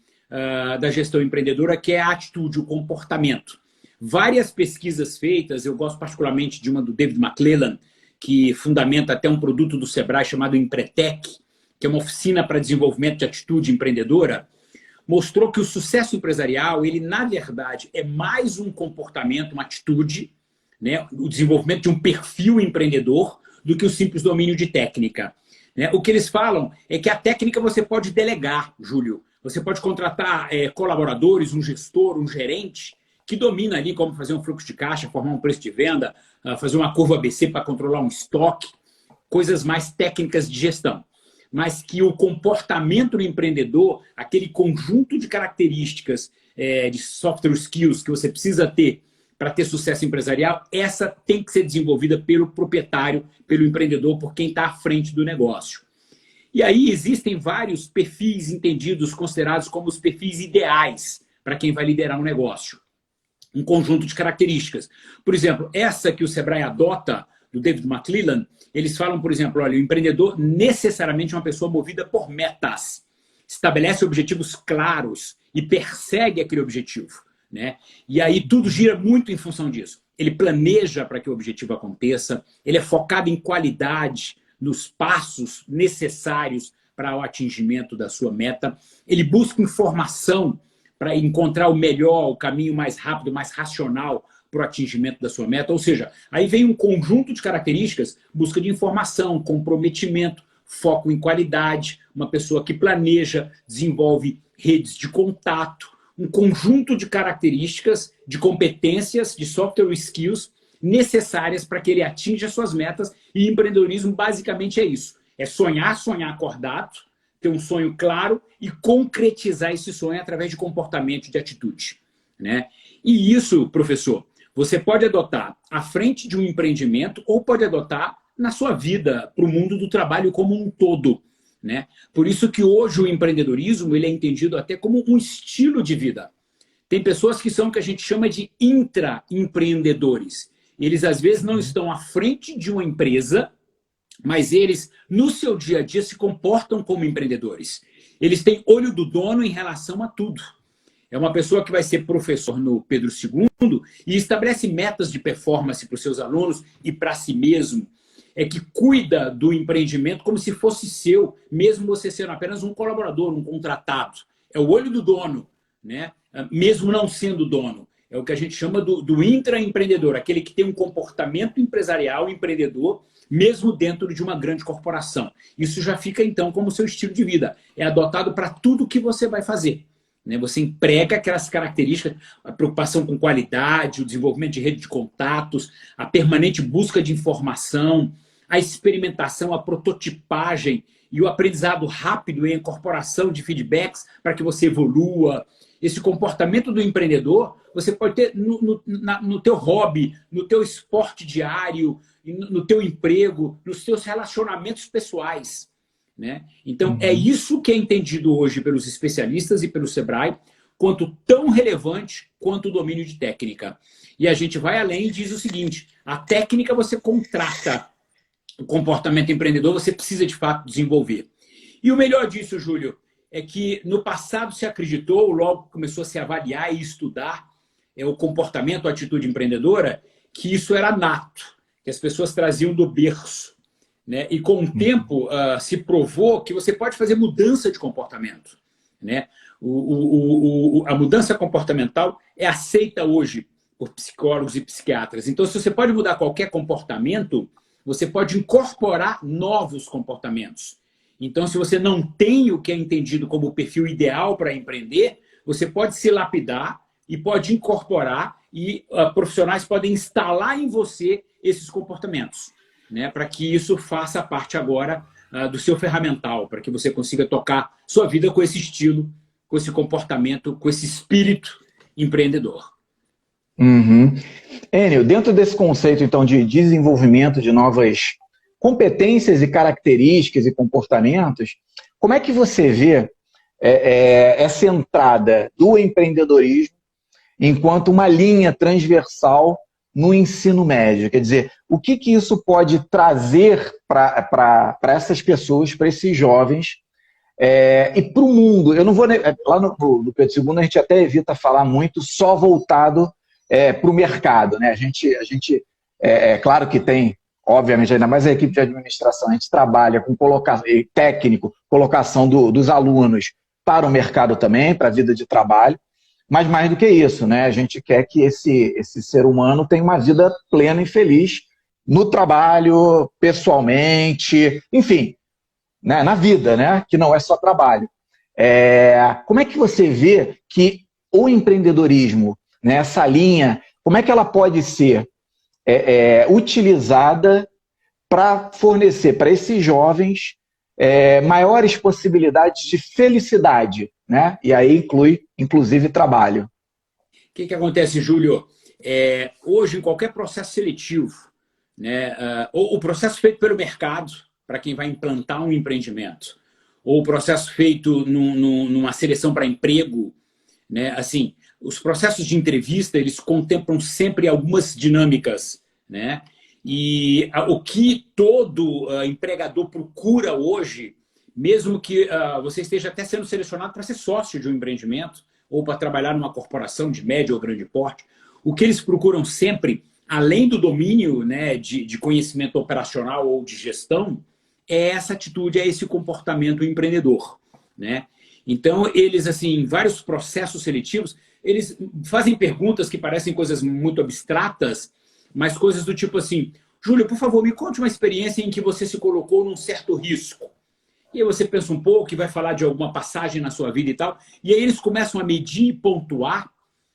da gestão empreendedora, que é a atitude, o comportamento. Várias pesquisas feitas, eu gosto particularmente de uma do David McClellan, que fundamenta até um produto do Sebrae chamado Empretec, que é uma oficina para desenvolvimento de atitude empreendedora, mostrou que o sucesso empresarial, ele na verdade é mais um comportamento, uma atitude, né, o desenvolvimento de um perfil empreendedor, do que o simples domínio de técnica. Né? O que eles falam é que a técnica você pode delegar, Júlio. Você pode contratar colaboradores, um gestor, um gerente, que domina ali como fazer um fluxo de caixa, formar um preço de venda, fazer uma curva ABC para controlar um estoque, coisas mais técnicas de gestão. Mas que o comportamento do empreendedor, aquele conjunto de características de software skills que você precisa ter para ter sucesso empresarial, essa tem que ser desenvolvida pelo proprietário, pelo empreendedor, por quem está à frente do negócio. E aí existem vários perfis entendidos, considerados como os perfis ideais para quem vai liderar um negócio. Um conjunto de características. Por exemplo, essa que o Sebrae adota, do David McClellan, eles falam, por exemplo, olha, o empreendedor necessariamente é uma pessoa movida por metas, estabelece objetivos claros e persegue aquele objetivo, né? E aí tudo gira muito em função disso. Ele planeja para que o objetivo aconteça, ele é focado em qualidade, nos passos necessários para o atingimento da sua meta, ele busca informação para encontrar o melhor, o caminho mais rápido, mais racional para o atingimento da sua meta. Ou seja, aí vem um conjunto de características, busca de informação, comprometimento, foco em qualidade, uma pessoa que planeja, desenvolve redes de contato, um conjunto de características, de competências, de software skills necessárias para que ele atinja suas metas. E empreendedorismo basicamente é isso. É sonhar, sonhar acordado, ter um sonho claro e concretizar esse sonho através de comportamento, de atitude, né? E isso, professor, você pode adotar à frente de um empreendimento ou pode adotar na sua vida, para o mundo do trabalho como um todo, né? Por isso que hoje o empreendedorismo ele é entendido até como um estilo de vida. Tem pessoas que são o que a gente chama de intraempreendedores. Eles, às vezes, não estão à frente de uma empresa, mas eles, no seu dia a dia, se comportam como empreendedores. Eles têm olho do dono em relação a tudo. É uma pessoa que vai ser professor no Pedro II e estabelece metas de performance para os seus alunos e para si mesmo. É que cuida do empreendimento como se fosse seu, mesmo você sendo apenas um colaborador, um contratado. É o olho do dono, né? Mesmo não sendo dono. É o que a gente chama do intraempreendedor, aquele que tem um comportamento empresarial, empreendedor, mesmo dentro de uma grande corporação. Isso já fica, então, como seu estilo de vida. É adotado para tudo que você vai fazer, né? Você emprega aquelas características, a preocupação com qualidade, o desenvolvimento de rede de contatos, a permanente busca de informação, a experimentação, a prototipagem e o aprendizado rápido e a incorporação de feedbacks para que você evolua. Esse comportamento do empreendedor você pode ter no teu hobby, no teu esporte diário, no teu emprego, nos teus relacionamentos pessoais, né? Então, é isso que é entendido hoje pelos especialistas e pelo Sebrae quanto tão relevante quanto o domínio de técnica. E a gente vai além e diz o seguinte, a técnica você contrata, o comportamento empreendedor você precisa de fato desenvolver. E o melhor disso, Júlio, é que no passado se acreditou, logo começou a se avaliar e estudar o comportamento, a atitude empreendedora, que isso era nato, que as pessoas traziam do berço, né? E com o tempo se provou que você pode fazer mudança de comportamento, né? A mudança comportamental é aceita hoje por psicólogos e psiquiatras. Então, se você pode mudar qualquer comportamento, você pode incorporar novos comportamentos. Então, se você não tem o que é entendido como o perfil ideal para empreender, você pode se lapidar e pode incorporar e profissionais podem instalar em você esses comportamentos, né, para que isso faça parte agora do seu ferramental, para que você consiga tocar sua vida com esse estilo, com esse comportamento, com esse espírito empreendedor. Enio, dentro desse conceito, então, de desenvolvimento de novas competências e características e comportamentos, como é que você vê essa entrada do empreendedorismo enquanto uma linha transversal no ensino médio? Quer dizer, o que isso pode trazer para essas pessoas, para esses jovens, e para o mundo? Eu não vou. Lá no Pedro II a gente até evita falar muito só voltado para o mercado, né? A gente claro que tem, obviamente, ainda mais a equipe de administração, a gente trabalha com técnico, colocação dos alunos para o mercado também, para a vida de trabalho, mas mais do que isso, né? A gente quer que esse ser humano tenha uma vida plena e feliz no trabalho, pessoalmente, enfim, né? Na vida, né? Que não é só trabalho. Como é que você vê que o empreendedorismo, né, essa linha, como é que ela pode ser utilizada para fornecer para esses jovens maiores possibilidades de felicidade, né? E aí inclui, inclusive, trabalho. O que acontece, Júlio? Hoje, em qualquer processo seletivo, né, ou o processo feito pelo mercado, para quem vai implantar um empreendimento, ou o processo feito numa seleção para emprego, né? Assim, os processos de entrevista, eles contemplam sempre algumas dinâmicas, né? E o que todo empregador procura hoje, mesmo que você esteja até sendo selecionado para ser sócio de um empreendimento ou para trabalhar numa corporação de médio ou grande porte, o que eles procuram sempre, além do domínio, né, de conhecimento operacional ou de gestão, é essa atitude, é esse comportamento empreendedor, né? Então, eles, assim, em vários processos seletivos, eles fazem perguntas que parecem coisas muito abstratas, mas coisas do tipo assim: Júlio, por favor, me conte uma experiência em que você se colocou num certo risco. E aí você pensa um pouco e vai falar de alguma passagem na sua vida e tal, e aí eles começam a medir e pontuar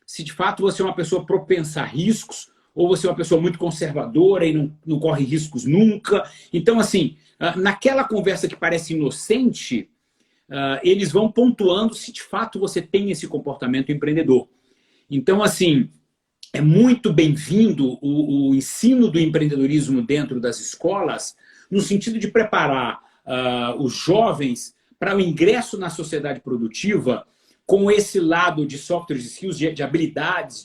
se de fato você é uma pessoa propensa a riscos, ou você é uma pessoa muito conservadora e não corre riscos nunca. Então, assim, naquela conversa que parece inocente, eles vão pontuando se de fato você tem esse comportamento empreendedor. Então, assim, é muito bem-vindo o ensino do empreendedorismo dentro das escolas, no sentido de preparar os jovens para o ingresso na sociedade produtiva com esse lado de software skills, de habilidades,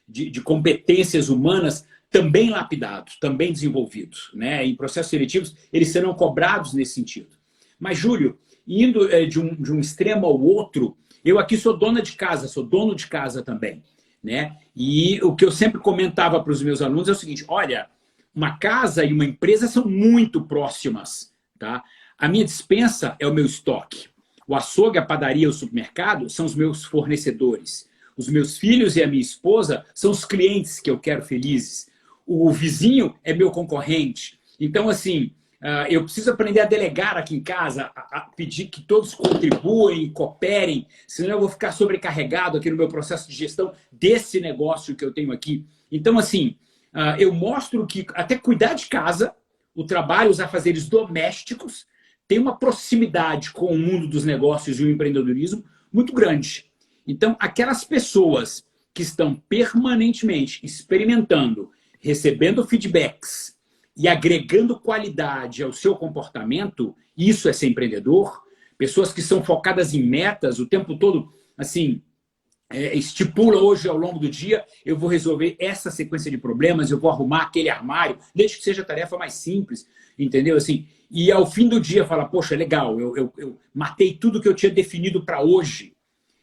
de competências humanas também lapidados, também desenvolvidos, né? Em processos seletivos, eles serão cobrados nesse sentido. Mas, Júlio, indo de um extremo ao outro, eu aqui sou dona de casa, sou dono de casa também, né? E o que eu sempre comentava para os meus alunos é o seguinte: olha, uma casa e uma empresa são muito próximas, tá? A minha despensa é o meu estoque. O açougue, a padaria, o supermercado são os meus fornecedores. Os meus filhos e a minha esposa são os clientes que eu quero felizes. O vizinho é meu concorrente. Então, assim, eu preciso aprender a delegar aqui em casa, a pedir que todos contribuem, cooperem, senão eu vou ficar sobrecarregado aqui no meu processo de gestão desse negócio que eu tenho aqui. Então, assim, eu mostro que até cuidar de casa, o trabalho, os afazeres domésticos, tem uma proximidade com o mundo dos negócios e o empreendedorismo muito grande. Então, aquelas pessoas que estão permanentemente experimentando, recebendo feedbacks e agregando qualidade ao seu comportamento, isso é ser empreendedor. Pessoas que são focadas em metas o tempo todo, assim, estipula hoje ao longo do dia, eu vou resolver essa sequência de problemas, eu vou arrumar aquele armário, desde que seja a tarefa mais simples, entendeu? Assim, e ao fim do dia fala: poxa, legal, eu matei tudo que eu tinha definido para hoje.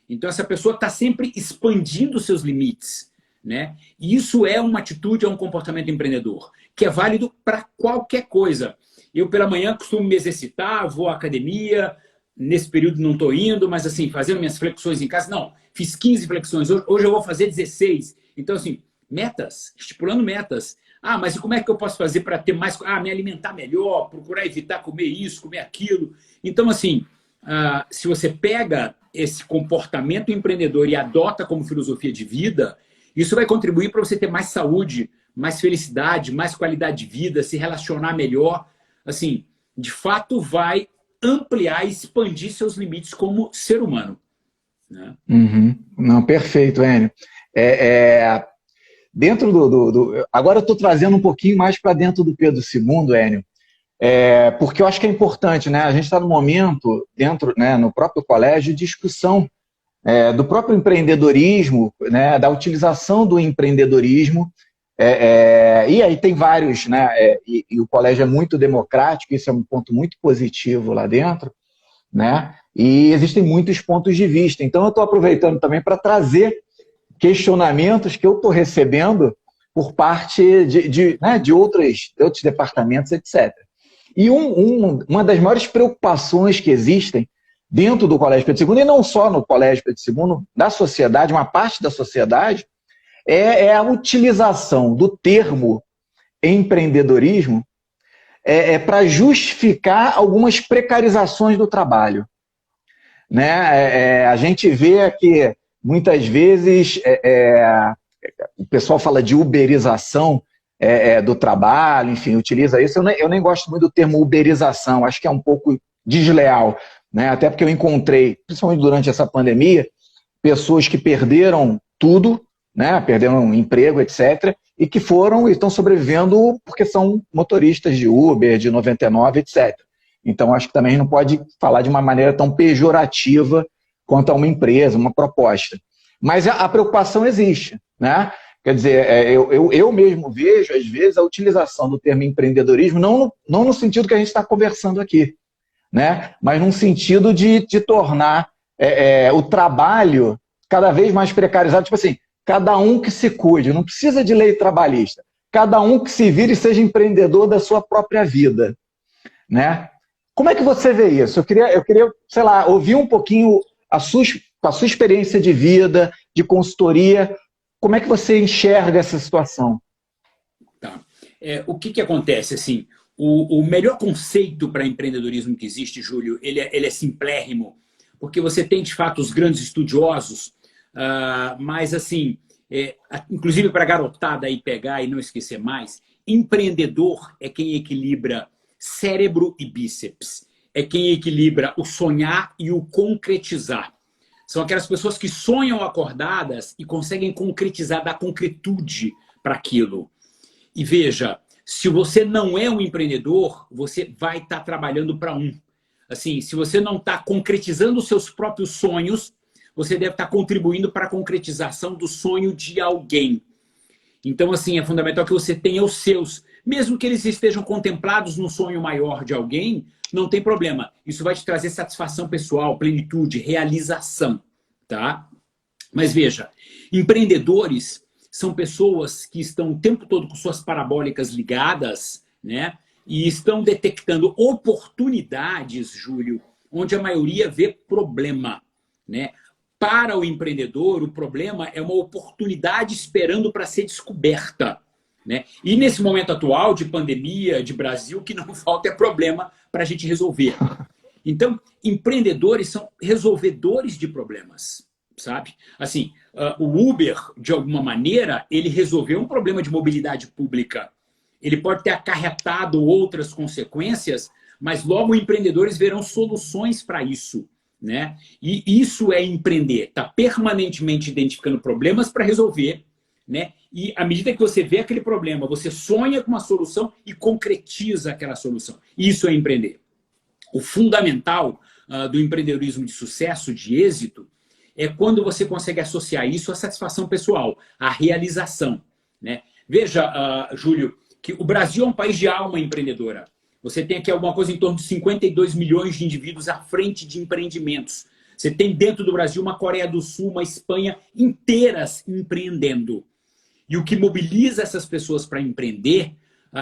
Então essa pessoa está sempre expandindo seus limites, né? E isso é uma atitude, é um comportamento empreendedor, que é válido para qualquer coisa. Eu pela manhã costumo me exercitar, vou à academia, nesse período não estou indo, mas assim, fazendo minhas flexões em casa, não, fiz 15 flexões, hoje eu vou fazer 16. Então assim, metas, estipulando metas. Ah, mas como é que eu posso fazer para ter mais... me alimentar melhor, procurar evitar comer isso, comer aquilo. Então, assim, se você pega esse comportamento empreendedor e adota como filosofia de vida, isso vai contribuir para você ter mais saúde, mais felicidade, mais qualidade de vida, se relacionar melhor. Assim, de fato, vai ampliar e expandir seus limites como ser humano, né? Uhum. Não, perfeito, Enio. Dentro agora eu estou trazendo um pouquinho mais para dentro do Pedro II, Enio, porque eu acho que é importante, né? A gente está no momento, dentro, né, no próprio colégio, de discussão do próprio empreendedorismo, né, da utilização do empreendedorismo, e aí tem vários, né, e o colégio é muito democrático, isso é um ponto muito positivo lá dentro, né? E existem muitos pontos de vista. Então eu estou aproveitando também para trazer questionamentos que eu estou recebendo por parte de outros departamentos, etc. E uma das maiores preocupações que existem dentro do Colégio Pedro II, e não só no Colégio Pedro II, da sociedade, uma parte da sociedade, é a utilização do termo empreendedorismo para justificar algumas precarizações do trabalho, né? A gente vê que muitas vezes o pessoal fala de uberização do trabalho, enfim, utiliza isso. Eu nem gosto muito do termo uberização, acho que é um pouco desleal, né? Até porque eu encontrei, principalmente durante essa pandemia, pessoas que perderam tudo, né? Perderam um emprego, etc., e que foram e estão sobrevivendo porque são motoristas de Uber, de 99, etc. Então, acho que também não pode falar de uma maneira tão pejorativa quanto a uma empresa, uma proposta. Mas a preocupação existe, né? Quer dizer, eu mesmo vejo, às vezes, a utilização do termo empreendedorismo, não no sentido que a gente está conversando aqui, né? Mas num sentido de tornar o trabalho cada vez mais precarizado. Tipo assim, cada um que se cuide, não precisa de lei trabalhista. Cada um que se vire e seja empreendedor da sua própria vida, né? Como é que você vê isso? Eu queria, sei lá, ouvir um pouquinho a sua experiência de vida, de consultoria. Como é que você enxerga essa situação? Tá. O que acontece? Assim, o melhor conceito para empreendedorismo que existe, Júlio, ele é simplérrimo, porque você tem, de fato, os grandes estudiosos, mas, assim, inclusive para a garotada aí pegar e não esquecer mais, empreendedor é quem equilibra cérebro e bíceps. É quem equilibra o sonhar e o concretizar. São aquelas pessoas que sonham acordadas e conseguem concretizar, dar concretude para aquilo. E veja, se você não é um empreendedor, você vai estar trabalhando para um. Assim, se você não está concretizando os seus próprios sonhos, você deve estar contribuindo para a concretização do sonho de alguém. Então, assim, é fundamental que você tenha os seus. Mesmo que eles estejam contemplados no sonho maior de alguém, não tem problema. Isso vai te trazer satisfação pessoal, plenitude, realização, tá? Mas veja, empreendedores são pessoas que estão o tempo todo com suas parabólicas ligadas, né? E estão detectando oportunidades, Júlio, onde a maioria vê problema, né? Para o empreendedor, o problema é uma oportunidade esperando para ser descoberta, né? E nesse momento atual de pandemia, de Brasil, o que não falta é problema para a gente resolver. Então, empreendedores são resolvedores de problemas, sabe? Assim, o Uber, de alguma maneira, ele resolveu um problema de mobilidade pública. Ele pode ter acarretado outras consequências, mas logo empreendedores verão soluções para isso, né? E isso é empreender, tá permanentemente identificando problemas para resolver, né? E à medida que você vê aquele problema, você sonha com uma solução e concretiza aquela solução. Isso é empreender. O fundamental do empreendedorismo de sucesso, de êxito, é quando você consegue associar isso à satisfação pessoal, à realização, né? Veja, Júlio, que o Brasil é um país de alma empreendedora. Você tem aqui alguma coisa em torno de 52 milhões de indivíduos à frente de empreendimentos. Você tem dentro do Brasil uma Coreia do Sul, uma Espanha inteiras empreendendo. E o que mobiliza essas pessoas para empreender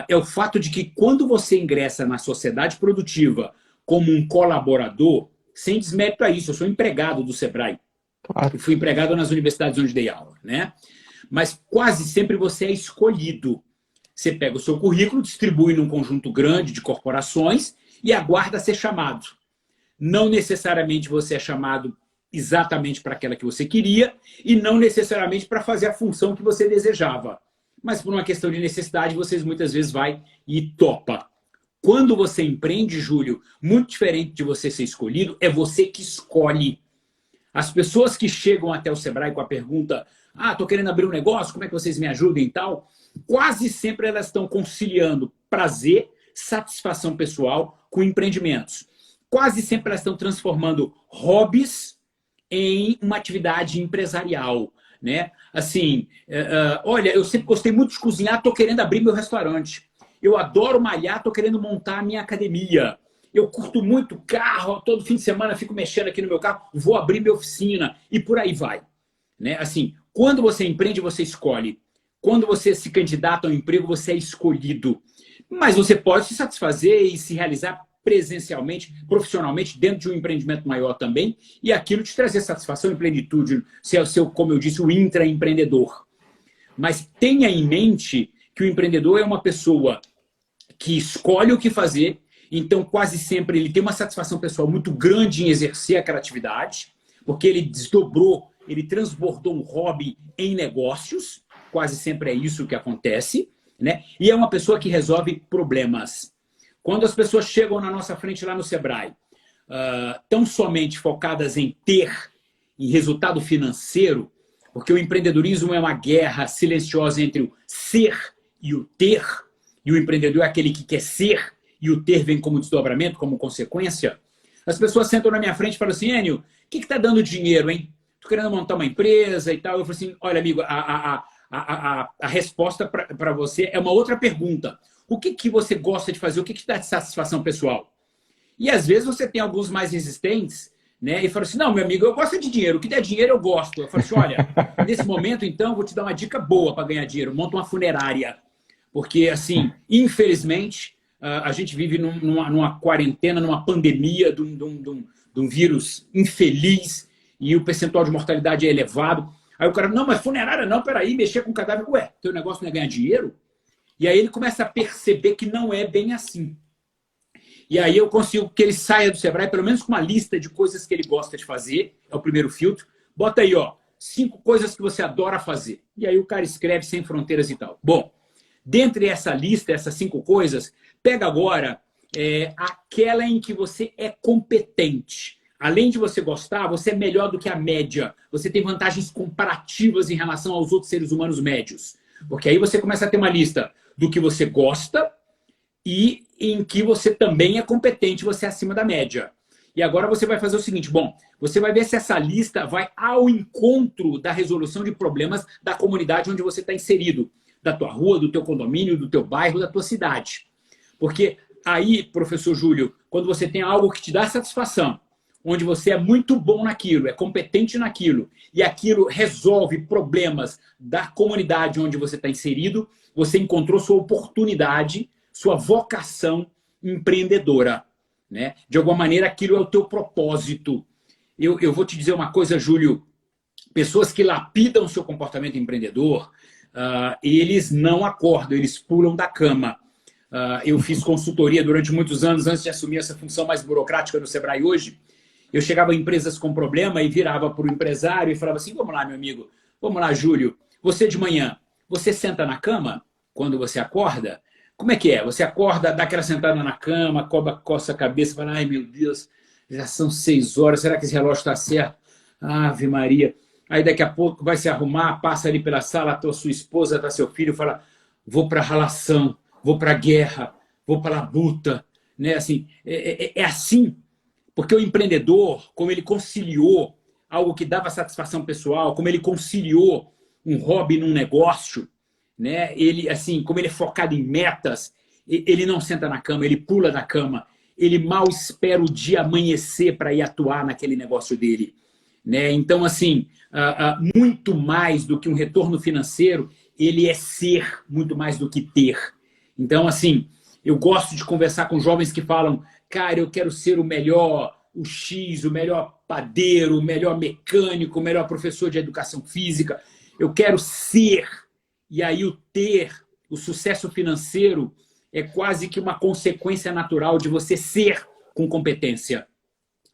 é o fato de que quando você ingressa na sociedade produtiva como um colaborador, sem desmérito a isso, eu sou empregado do Sebrae. Eu fui empregado nas universidades onde dei aula, né? Mas quase sempre você é escolhido. Você pega o seu currículo, distribui num conjunto grande de corporações e aguarda ser chamado. Não necessariamente você é chamado exatamente para aquela que você queria e não necessariamente para fazer a função que você desejava. Mas por uma questão de necessidade, vocês muitas vezes vai e topa. Quando você empreende, Júlio, muito diferente de você ser escolhido, é você que escolhe. As pessoas que chegam até o Sebrae com a pergunta: estou querendo abrir um negócio, como é que vocês me ajudem e tal? Quase sempre elas estão conciliando prazer, satisfação pessoal com empreendimentos. Quase sempre elas estão transformando hobbies em uma atividade empresarial, né? Assim, olha, eu sempre gostei muito de cozinhar, estou querendo abrir meu restaurante. Eu adoro malhar, estou querendo montar a minha academia. Eu curto muito carro, todo fim de semana fico mexendo aqui no meu carro, vou abrir minha oficina e por aí vai, né? Assim, quando você empreende, você escolhe. Quando você se candidata ao emprego, você é escolhido. Mas você pode se satisfazer e se realizar presencialmente, profissionalmente, dentro de um empreendimento maior também, e aquilo te trazer satisfação e plenitude, ser o seu, como eu disse, o intraempreendedor. Mas tenha em mente que o empreendedor é uma pessoa que escolhe o que fazer, então quase sempre ele tem uma satisfação pessoal muito grande em exercer aquela atividade, porque ele desdobrou, ele transbordou um hobby em negócios, quase sempre é isso que acontece, né? E é uma pessoa que resolve problemas. Quando as pessoas chegam na nossa frente lá no Sebrae, tão somente focadas em ter, em resultado financeiro, Porque o empreendedorismo é uma guerra silenciosa entre o ser e o ter, e o empreendedor é aquele que quer ser, e o ter vem como desdobramento, como consequência. As pessoas sentam na minha frente e falam assim, Enio, o que está dando dinheiro, hein? Estou querendo montar uma empresa e tal. Eu falo assim, olha, amigo, a resposta para você é uma outra pergunta. O que você gosta de fazer? O que te dá satisfação pessoal? E às vezes você tem alguns mais resistentes, né? E fala assim, não, meu amigo, eu gosto de dinheiro. O que der dinheiro eu gosto. Eu falo assim, olha, nesse momento, então, vou te dar uma dica boa para ganhar dinheiro. Monta uma funerária. Porque, assim, infelizmente, a gente vive numa quarentena, numa pandemia de um vírus infeliz e o percentual de mortalidade é elevado. Aí o cara, não, mas funerária não, peraí, mexer com cadáver. Ué, teu negócio não é ganhar dinheiro? E aí ele começa a perceber que não é bem assim. E aí eu consigo que ele saia do Sebrae, pelo menos com uma lista de coisas que ele gosta de fazer, é o primeiro filtro. Bota aí, ó, 5 coisas que você adora fazer. E aí o cara escreve Sem Fronteiras e tal. Bom, dentre essa lista, essas 5 coisas, pega agora aquela em que você é competente. Além de você gostar, você é melhor do que a média. Você tem vantagens comparativas em relação aos outros seres humanos médios. Porque aí você começa a ter uma lista do que você gosta e em que você também é competente, você é acima da média. E agora você vai fazer o seguinte, bom, você vai ver se essa lista vai ao encontro da resolução de problemas da comunidade onde você está inserido. Da tua rua, do teu condomínio, do teu bairro, da tua cidade. Porque aí, professor Júlio, quando você tem algo que te dá satisfação, onde você é muito bom naquilo, é competente naquilo, e aquilo resolve problemas da comunidade onde você está inserido, você encontrou sua oportunidade, sua vocação empreendedora. Né? De alguma maneira, aquilo é o teu propósito. Eu vou te dizer uma coisa, Júlio, pessoas que lapidam seu comportamento empreendedor, eles não acordam, eles pulam da cama. Eu fiz consultoria durante muitos anos, antes de assumir essa função mais burocrática no Sebrae hoje. Eu chegava em empresas com problema e virava para o empresário e falava assim, vamos lá, meu amigo, vamos lá, Júlio, você de manhã, você senta na cama quando você acorda? Como é que é? Você acorda, dá aquela sentada na cama, coça a cabeça, fala, ai meu Deus, já são 6 horas, será que esse relógio está certo? Ave Maria. Aí daqui a pouco vai se arrumar, passa ali pela sala, tá sua esposa, tá seu filho, fala, vou para a ralação, vou para a guerra, vou para a labuta. Né? Assim, é assim. Porque o empreendedor, como ele conciliou algo que dava satisfação pessoal, como ele conciliou um hobby num negócio, né? Ele, assim, como ele é focado em metas, ele não senta na cama, ele pula da cama, ele mal espera o dia amanhecer para ir atuar naquele negócio dele. Né? Então, assim, muito mais do que um retorno financeiro, ele é ser muito mais do que ter. Então, assim, eu gosto de conversar com jovens que falam, cara, eu quero ser o melhor, o X, o melhor padeiro, o melhor mecânico, o melhor professor de educação física. Eu quero ser. E aí o ter, o sucesso financeiro, é quase que uma consequência natural de você ser com competência.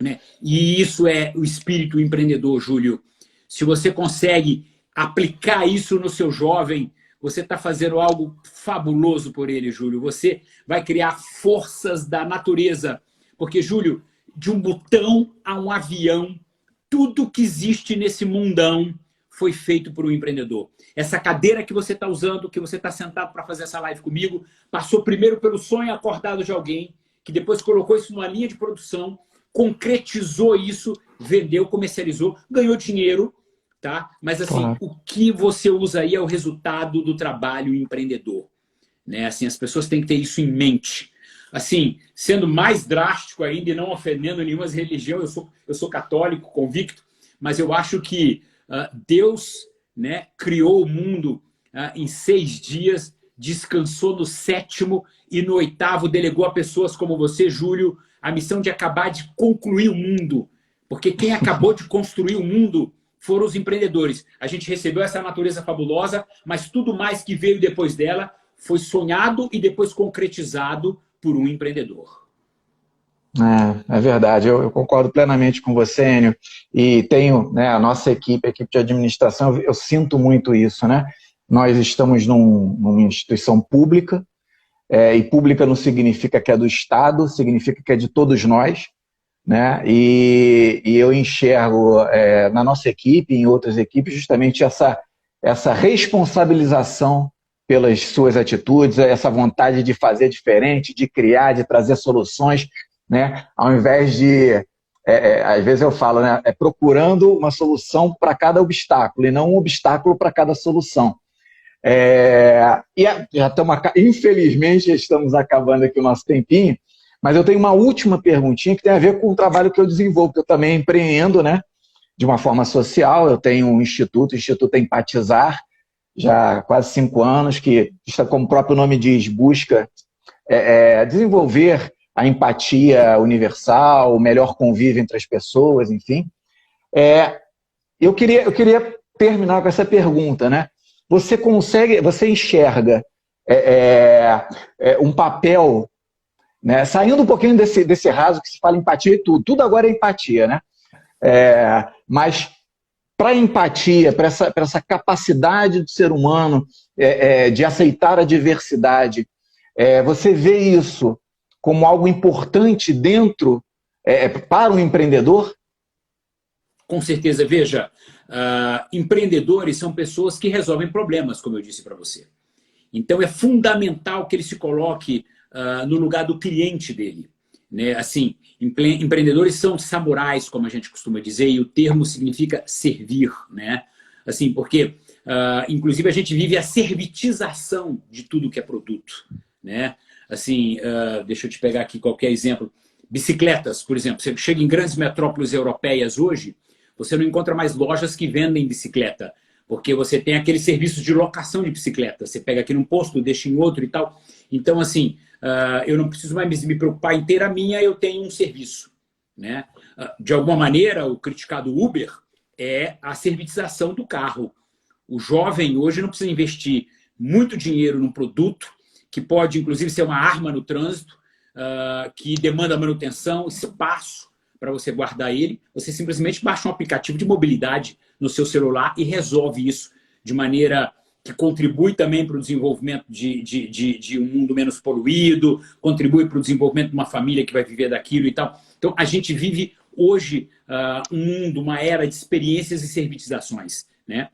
Né? E isso é o espírito empreendedor, Júlio. Se você consegue aplicar isso no seu jovem, você está fazendo algo fabuloso por ele, Júlio. Você vai criar forças da natureza. Porque, Júlio, de um botão a um avião, tudo que existe nesse mundão foi feito por um empreendedor. Essa cadeira que você está usando, que você está sentado para fazer essa live comigo, passou primeiro pelo sonho acordado de alguém, que depois colocou isso numa linha de produção, concretizou isso, vendeu, comercializou, ganhou dinheiro, tá? Mas assim, claro, o que você usa aí é o resultado do trabalho empreendedor. Né? Assim, as pessoas têm que ter isso em mente. Assim, sendo mais drástico ainda e não ofendendo nenhuma religião, eu sou católico, convicto, mas eu acho que Deus, né, criou o mundo em 6 dias, descansou no 7º e no 8º delegou a pessoas como você, Júlio, a missão de acabar de concluir o mundo. Porque quem acabou de construir o mundo foram os empreendedores. A gente recebeu essa natureza fabulosa, mas tudo mais que veio depois dela foi sonhado e depois concretizado por um empreendedor. É verdade, eu concordo plenamente com você, Enio, e tenho, né, a nossa equipe, a equipe de administração, eu sinto muito isso, né? Nós estamos numa instituição pública, e pública não significa que é do Estado, significa que é de todos nós, né? E eu enxergo na nossa equipe, em outras equipes, justamente essa responsabilização pelas suas atitudes, essa vontade de fazer diferente, de criar, de trazer soluções, né? Ao invés de, às vezes eu falo, né? Procurando uma solução para cada obstáculo e não um obstáculo para cada solução. Infelizmente, já estamos acabando aqui o nosso tempinho, mas eu tenho uma última perguntinha que tem a ver com o trabalho que eu desenvolvo, que eu também empreendo, né? De uma forma social. Eu tenho um instituto, o Instituto Empatizar, já há quase 5 anos, que, como o próprio nome diz, busca desenvolver a empatia universal, o melhor convívio entre as pessoas, enfim. Eu queria terminar com essa pergunta, né? Você enxerga um papel, né? Saindo um pouquinho desse raso que se fala empatia e tudo agora é empatia, né? Mas para a empatia, para essa capacidade do ser humano de aceitar a diversidade, você vê isso como algo importante para o empreendedor? Com certeza. Veja, empreendedores são pessoas que resolvem problemas, como eu disse para você. Então, é fundamental que ele se coloque no lugar do cliente dele, né? Assim, empreendedores são samurais, como a gente costuma dizer, e o termo significa servir, né? Assim, porque, inclusive, a gente vive a servitização de tudo que é produto, né? Assim, deixa eu te pegar aqui qualquer exemplo. Bicicletas, por exemplo. Você chega em grandes metrópoles europeias hoje, você não encontra mais lojas que vendem bicicleta, porque você tem aquele serviço de locação de bicicleta. Você pega aqui num posto, deixa em outro e tal. Então, assim, eu não preciso mais me preocupar em ter a minha, eu tenho um serviço, né? De alguma maneira, o criticado Uber é a servitização do carro. O jovem hoje não precisa investir muito dinheiro num produto que pode, inclusive, ser uma arma no trânsito, que demanda manutenção, espaço para você guardar ele. Você simplesmente baixa um aplicativo de mobilidade no seu celular e resolve isso de maneira que contribui também para o desenvolvimento de um mundo menos poluído, contribui para o desenvolvimento de uma família que vai viver daquilo e tal. Então, a gente vive hoje um mundo, uma era de experiências e servitizações, né?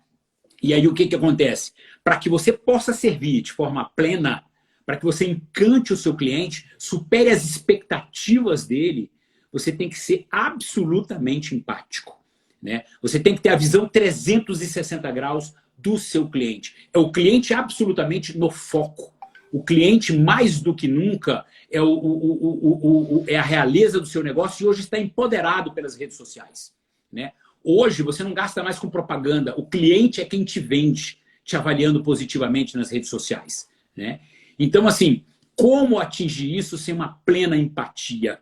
E aí o que acontece? Para que você possa servir de forma plena, para que você encante o seu cliente, supere as expectativas dele, você tem que ser absolutamente empático, né? Você tem que ter a visão 360 graus do seu cliente. É o cliente absolutamente no foco. O cliente, mais do que nunca, é a realeza do seu negócio e hoje está empoderado pelas redes sociais, né? Hoje você não gasta mais com propaganda. O cliente é quem te vende, te avaliando positivamente nas redes sociais, né? Então, assim, como atingir isso sem uma plena empatia,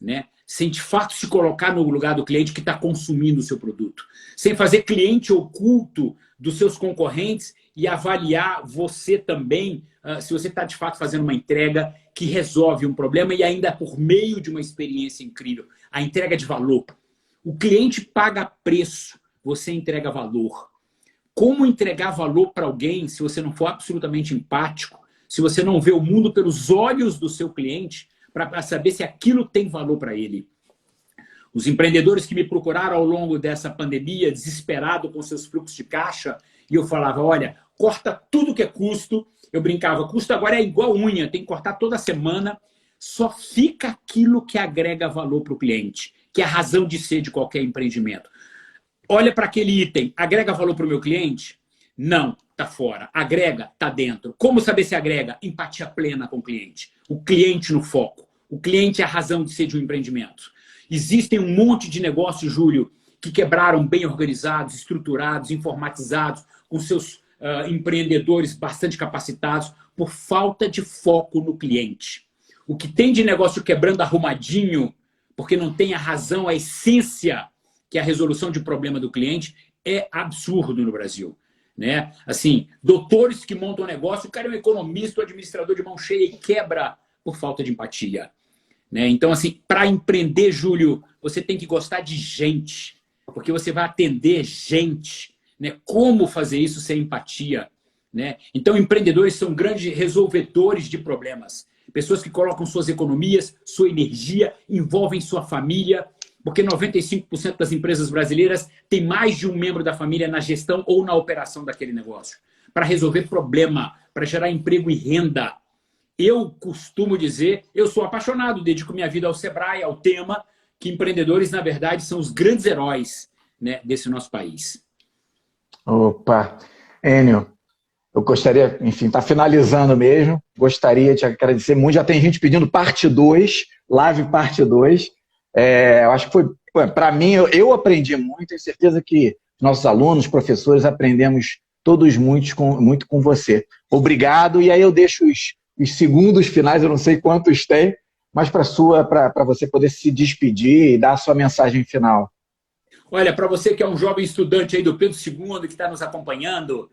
né? Sem de fato se colocar no lugar do cliente que está consumindo o seu produto, sem fazer cliente oculto dos seus concorrentes e avaliar você também se você está de fato fazendo uma entrega que resolve um problema e ainda por meio de uma experiência incrível, a entrega de valor. O cliente paga preço, você entrega valor. Como entregar valor para alguém se você não for absolutamente empático, se você não vê o mundo pelos olhos do seu cliente, para saber se aquilo tem valor para ele? Os empreendedores que me procuraram ao longo dessa pandemia, desesperado com seus fluxos de caixa, e eu falava, olha, corta tudo que é custo. Eu brincava, custo agora é igual unha, tem que cortar toda semana. Só fica aquilo que agrega valor para o cliente, que é a razão de ser de qualquer empreendimento. Olha para aquele item, agrega valor para o meu cliente? Não, está fora. Agrega, está dentro. Como saber se agrega? Empatia plena com o cliente. O cliente no foco. O cliente é a razão de ser de um empreendimento. Existem um monte de negócios, Júlio, que quebraram bem organizados, estruturados, informatizados, com seus empreendedores bastante capacitados, por falta de foco no cliente. O que tem de negócio quebrando arrumadinho, porque não tem a razão, a essência, que é a resolução de problema do cliente, é absurdo no Brasil, né? Assim, doutores que montam um negócio, o cara é um economista, um administrador de mão cheia e quebra por falta de empatia, né? Então, assim, para empreender, Júlio, você tem que gostar de gente, porque você vai atender gente, né? Como fazer isso sem empatia, né? Então, empreendedores são grandes resolvedores de problemas. Pessoas que colocam suas economias, sua energia, envolvem sua família, porque 95% das empresas brasileiras têm mais de um membro da família na gestão ou na operação daquele negócio, para resolver problema, para gerar emprego e renda. Eu costumo dizer, eu sou apaixonado, dedico minha vida ao Sebrae, ao tema, que empreendedores, na verdade, são os grandes heróis, né, desse nosso país. Opa, Enio, eu gostaria, enfim, está finalizando mesmo, gostaria de agradecer muito, já tem gente pedindo parte 2, live parte 2, eu acho que foi, para mim, eu aprendi muito, tenho certeza que nossos alunos, professores, aprendemos todos muito com você. Obrigado, e aí eu deixo os segundos finais, eu não sei quantos tem, mas para você poder se despedir e dar a sua mensagem final. Olha, para você que é um jovem estudante aí do Pedro II, que está nos acompanhando,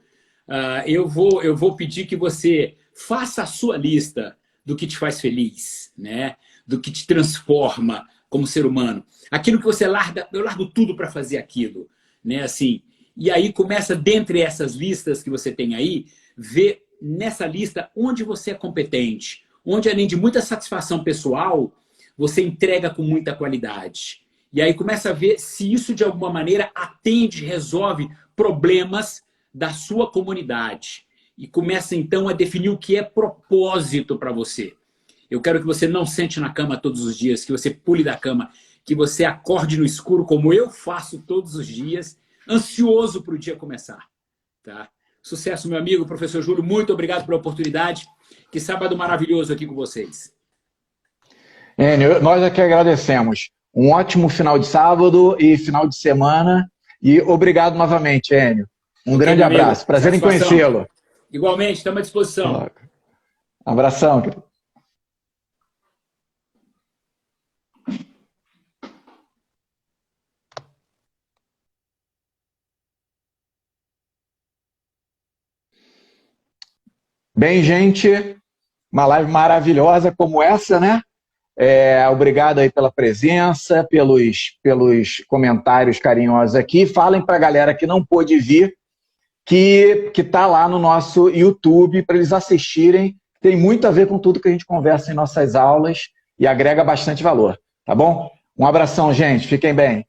eu vou pedir que você faça a sua lista do que te faz feliz, né? Do que te transforma como ser humano. Aquilo que você larga, eu largo tudo para fazer aquilo, né? Assim, e aí começa, dentre essas listas que você tem aí, ver nessa lista onde você é competente, onde além de muita satisfação pessoal, você entrega com muita qualidade. E aí começa a ver se isso de alguma maneira atende, resolve problemas da sua comunidade. E começa então a definir o que é propósito para você. Eu quero que você não sente na cama todos os dias, que você pule da cama, que você acorde no escuro como eu faço todos os dias, ansioso para o dia começar. Tá? Sucesso, meu amigo, professor Júlio. Muito obrigado pela oportunidade. Que sábado maravilhoso aqui com vocês. Enio, nós aqui agradecemos. Um ótimo final de sábado e final de semana. E obrigado novamente, Enio. Um grande abraço. Prazer em conhecê-lo. Igualmente, estamos à disposição. Abração, querido. Bem, gente, uma live maravilhosa como essa, né? Obrigado aí pela presença, pelos comentários carinhosos aqui. Falem para a galera que não pôde vir, que está lá no nosso YouTube, para eles assistirem. Tem muito a ver com tudo que a gente conversa em nossas aulas e agrega bastante valor, tá bom? Um abração, gente. Fiquem bem.